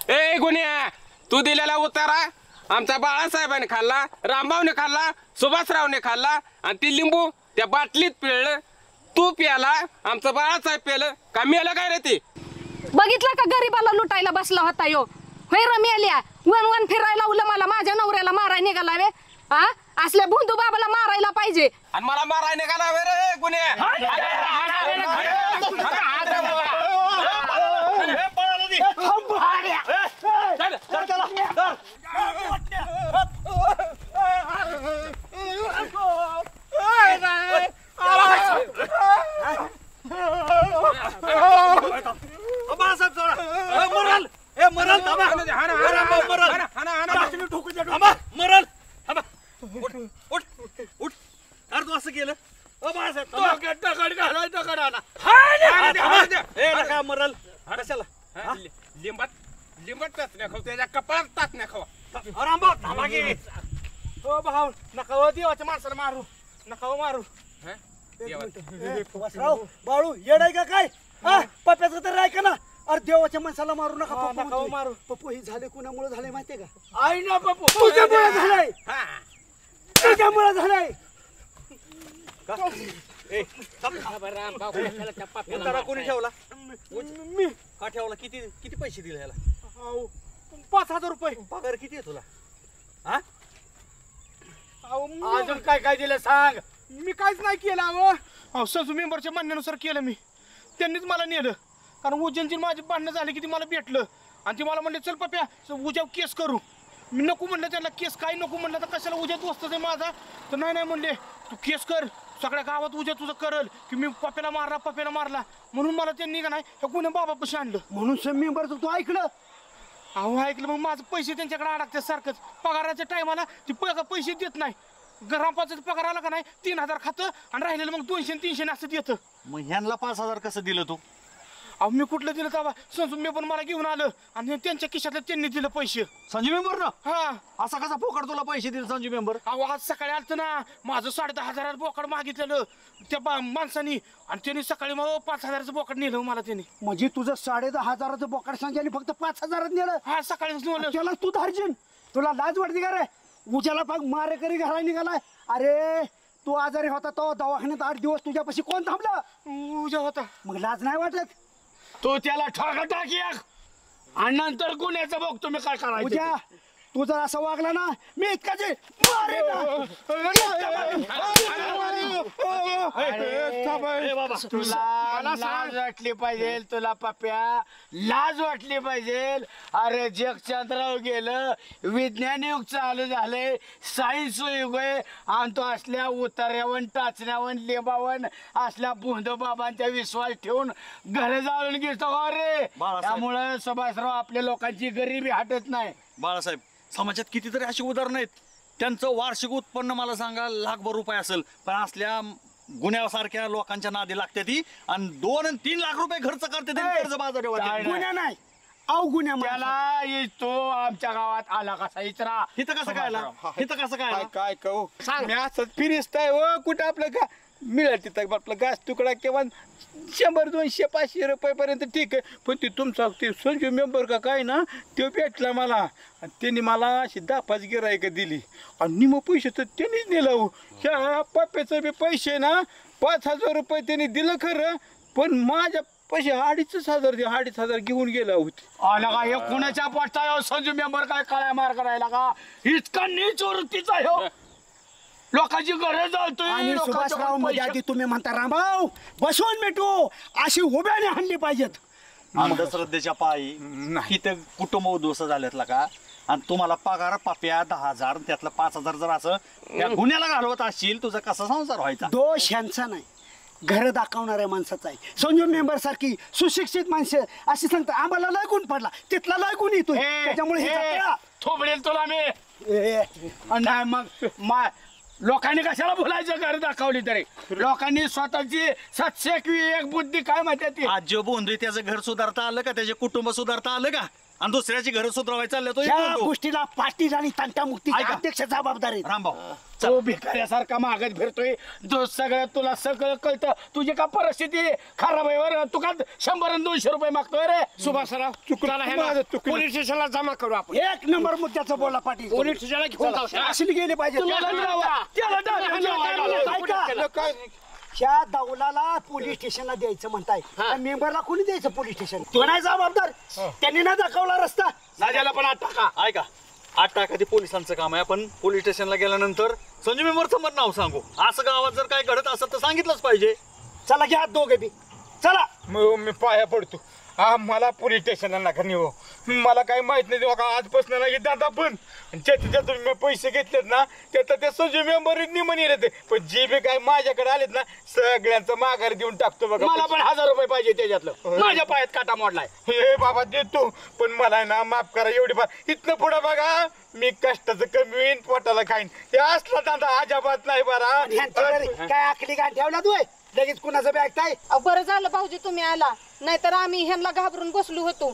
ए गुन्ह्या तू दिलेला उतारा आमचा बाळासाहेबांनी खाल्ला रामभाऊने खाल्ला सुभाषरावने खाल्ला आणि ती लिंबू त्या बाटलीत पिळलं तू प्याला आमचं बाळासाहेब प्यालं का मेलं काय रे ते बघितलं का गरीबाला लुटायला बसला होता यो होय रमेल्या वन वन फिरायला उलं मला माझ्या नवऱ्याला मारायला निघाला वे हा असल्या भोंदू बाबाला मारायला पाहिजे आणि मला मारायला निघाला रे गुन्ह्या असं केलं मरल कशाला लिंबात लिंबात टाचण्या खाऊ त्याच्या कपाळात टाचण्या खावा हो भाऊ नका हो देवाच्या माणसाला मारू नका हो मारू बाळू येडाय का काय पप्प्याचं तर ऐका ना अरे देवाच्या माणसाला मारू नका मारू पप्पू ही झाले कुणामुळे झाले माहितीये का आई ना पप्पू तुझ्यामुळे झालंय तुझ्यामुळे झालंय उतारा कोणी ठेवला मी का ठेवला किती किती पैसे दिले याला 5,000 रुपये पगार किती आहे तुला अजून काय काय दिलं सांग मी काहीच नाही केलं अहो संसद मेंबरच्या म्हणण्यानुसार केलं मी त्यांनीच मला नेलं कारण उज्जैनची माझी भांडणं झाली की ती मला भेटलं आणि ती मला म्हणले चल पप्या उद्या केस करू मी नको म्हणलं त्यांना केस काय नको म्हणलं तर कशाला उद्याच वस्तू आहे माझा तर नाही म्हणले तू केस कर सगळ्या गावात उद्या तुझं करल की मी पप्याला मारला म्हणून मला त्यांनी का नाही हे गुन्हे बाबापाशी आणलं म्हणून मेंबरचं तू ऐकलं अहो ऐकलं मग माझं पैसे त्यांच्याकडे अडकते सारखंच पगाराच्या टायमाला ती पैसे देत नाही ग्रामपंचायत पगार आला का नाही 3,000 खातं आणि राहिलेलं मग 200-300 असं देतं मग ह्यांना 5,000 कसं दिलं तू अहो मी कुठलं दिलं तेव्हा संजू मेंबर मला घेऊन आलं आणि त्यांच्या खिशातलं त्यांनी दिलं पैसे. संजू मेंबर ना? हा. असा कसा पोकड तुला पैसे दिले संजू मेंबर? अहो आज सकाळी आलतं ना, माझं 10,500 बोकड मागितलेलं त्या माणसानी आणि त्यांनी सकाळी मग 5,000चं बोकड नेलं मला त्यांनी. म्हणजे तुझं 10,500चं बोकड सांगितलं फक्त 5,000 नेलं? हा सकाळीच नेलं. त्याला तू धारजीन, तुला लाज वाटते का रे? उद्याला भाग मारेकरी घराला निघालाय. अरे तू आजारी होता तो दवाखान्यात 8 दिवस तुझ्यापाशी कोण थांबला? उद्या होता. मग लाज नाही वाटत? तो त्याला ठोका टाकी आणि नंतर गुन्ह्याचं बघ तुम्ही काय करायचं. उद्या तू जर असं वागला ना, मी इतकाच तुला लाज वाटली पाहिजे, तुला पप्प्या लाज वाटली पाहिजे. अरे जग चंद्रावर गेलं, विज्ञान युग चालू झालंय, सायन्स युग आहे आणि तो असल्या उतार्यावन टाचण्यावन लिंबावन असल्या बुंद बाबांच्या विश्वास ठेवून घर जाळून घेतो. अरे त्यामुळे सुभाषराव आपल्या लोकांची गरिबी हटत नाही. बाळासाहेब, समाजात कितीतरी अशी उदाहरणं आहेत, त्यांचं वार्षिक उत्पन्न मला सांगा लाखभर रुपये असेल, पण असल्या गुन्ह्यासारख्या लोकांच्या नादी लागते ती आणि 2 आणि 3 लाख रुपये खर्च करते गुन्हा नाही अवगुन्हा. त्याला तो आमच्या गावात आला कसा इचरा. इथं कसं काय आला? इथं कसं काय काय कहू मी असंच फिरिस्ताय हो. कुठं आपलं का मिळेल तिथं आपलं घास तुकडा किंवा 100, 200, 500 रुपयेपर्यंत ठीक आहे. पण ते तुमचा ते संजू मेंबर का काय ना, तो भेटला मला आणि त्यांनी मला अशी 10-5 गिरायकं दिली आणि निम पैसे तर त्यांनीच नेलं. ह्या पप्प्याचे बी पैसे ना 5,000 रुपये त्यांनी दिलं खरं, पण माझ्या पैसे 2,500 2,500 घेऊन गेला होते. आला का हे कुणाच्या पोटावर संजू मेंबर काय काळ्या मार करायला का? इतका नीच वृत्तीचा हो. लोकांची गरज आणि सुभाषराव मध्ये आधी तुम्ही म्हणता रामभाऊ बसवून भेटू अशी उभ्याने हाणली पाहिजेत. अंधश्रद्धेच्या पायी इथं कुटुंब उद्ध्वस्त झालेत का? आणि तुम्हाला पगार पाप्या 10,000 त्यातलं 5,000 जर असं त्या गुन्ह्याला घालवत असशील, तुझा कसा संसार व्हायचा? दोष यांचा नाही, घर दाखवणाऱ्या माणसाचा आहे. संजू मेंबर सारखी सुशिक्षित माणसं अशी सांगतात आम्हाला लय गुण पडला, तिथला लय गुण येतोय, त्याच्यामुळे थोबडेल तुला मी. नाही मग लोकांनी कशाला बोलायचं? घर दाखवली तरी लोकांनी स्वतःची 701 बुद्धी काय म्हणतात ती. आज जो बोंधळी त्याचं घर सुधारता आलं का? त्याचे कुटुंब सुधारता आलं का? आणि दुसऱ्याची घर सुधारायला चाललं तो या गोष्टीला पाटील आणि तंटामुक्ती अध्यक्ष जबाबदारी. रामभाऊ तो भिकाऱ्यासारखा मागत फिरतोय, जो सगळं तुला सगळं कळतं. तुझी का परिस्थिती खराब आहे? तू का 100 आणि 200 रुपये मागतोय रे? सुभाषराव चुकला पोलीस स्टेशनला जमा करू आपण. 1 नंबर मुद्द्याचं बोला पाटील. पोलीस स्टेशनला घेऊन जाऊ. अशी गेले पाहिजे. ह्या दौलाला पोलीस स्टेशनला द्यायचं म्हणताय, मेंबरला कोणी द्यायचं पोलीस स्टेशन? तो नाही जबाबदार, त्यांनी ना दाखवला रस्ता. राजाला पण 8 टाका. ऐका, 8 टाका ते पोलिसांचं काम आहे. आपण पोलीस स्टेशनला गेल्यानंतर संजू मेंबरचं मत नाव सांगू. असं गावात जर काय घडत असत तर सांगितलंच पाहिजे. चला घ्या दोघे बी, चला. मी पाया पडतो, मला पोलीस स्टेशनला नका नेऊ. मला काही माहित नाही बघा आजपासून नाही दादा. पण ज्याच्या तुम्ही पैसे घेतलेत ना त्यात ते संजू मेंबर निमन येते, पण जे बी काय माझ्याकडे आलेत ना सगळ्यांचं माघार देऊन टाकतो बघा. मला पण 1000 रुपये पाहिजे त्याच्यातलं. माझ्या पायात काटा मोडलाय. हे बाबा देतो, पण मला ना माफ करा एवढी फार. इथनं पुढं बघा मी कष्टाचं कमी होईन, पोटाला खाईन. हे असला दादा अजाबात नाही बरा. काय आखली काय ठेवला तू लगेच कुणाचं बी ऐकताय? बरं झालं भाऊजी तुम्ही आला, नाहीतर आम्ही ह्यांना घाबरून बसलो होतो.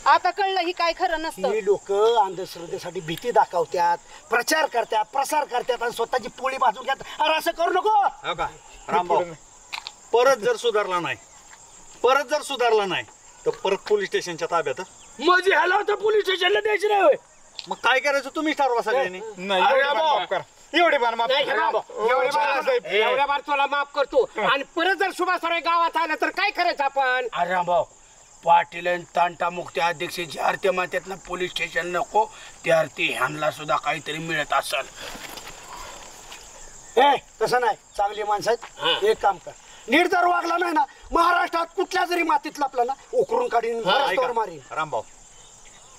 आता कळलं ही काय खरं नसतं. ही लोक अंधश्रद्धेसाठी भीती दाखवतात, प्रचार करतात, प्रसार करतात आणि स्वतःची पोळी भाजून घेतात. अरे असं करू नको. रामभाऊ परत जर सुधारला नाही तर परत पोलीस स्टेशनच्या ताब्यात. मग ह्याला तर पोलीस स्टेशनला द्यायचं नाही. मग काय करायचं तुम्ही ठरवा सगळ्यांनी. एवढे बार माफ एवढ्या बार तुला माफ करतो. आणि परत जर सुभाषराव गावात आलं तर काय करायचं आपण? अरे रामभाऊ, पाटील तांटा मुक्ती अध्यक्ष जे आरती म्हणतात ना पोलीस स्टेशन नको, ते आरती ह्यांना सुद्धा काहीतरी मिळत असेल. तसं नाही, चांगली माणसं आहेत. एक काम कर, नीट जर वागला नाही ना महाराष्ट्रात कुठल्या जरी मातीत लपला ना उकरून काढीन मारीन. रामभाऊ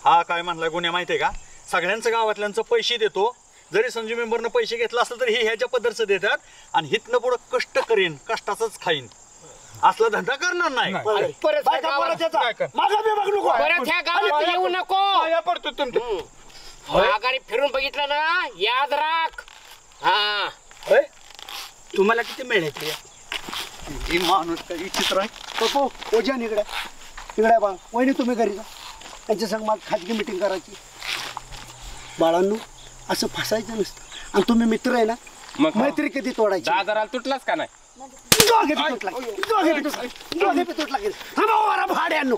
हा काय म्हणलाय गुन्हा माहितीये का? सगळ्यांचं गावातल्यांचं पैसे देतो. जरी संजू मेंबरनं पैसे घेतला असलं तरी हे ह्याच्या पद्धतीचं देतात आणि हितनं पुढं कष्ट करीन, कष्टाचंच खाईन. असला धंदा करणार नाही. परत ह्या गावात येऊ नको. माघारी फिरून बघितलं ना याद राख. तुम्हाला किती मिळाले? हे माणूस काही विचित्र आहे. पप्पू ओजान इकडे इकडे बा वहिनी तुम्ही घरी जा. त्यांच्या संग मला खाजगी मिटिंग करायची. बाळांनो असं फसायचं नसतं. आणि तुम्ही मित्र आहे ना मैत्री कधी तोडायची. दादाला तुटलाच का नाही? भाड्यानो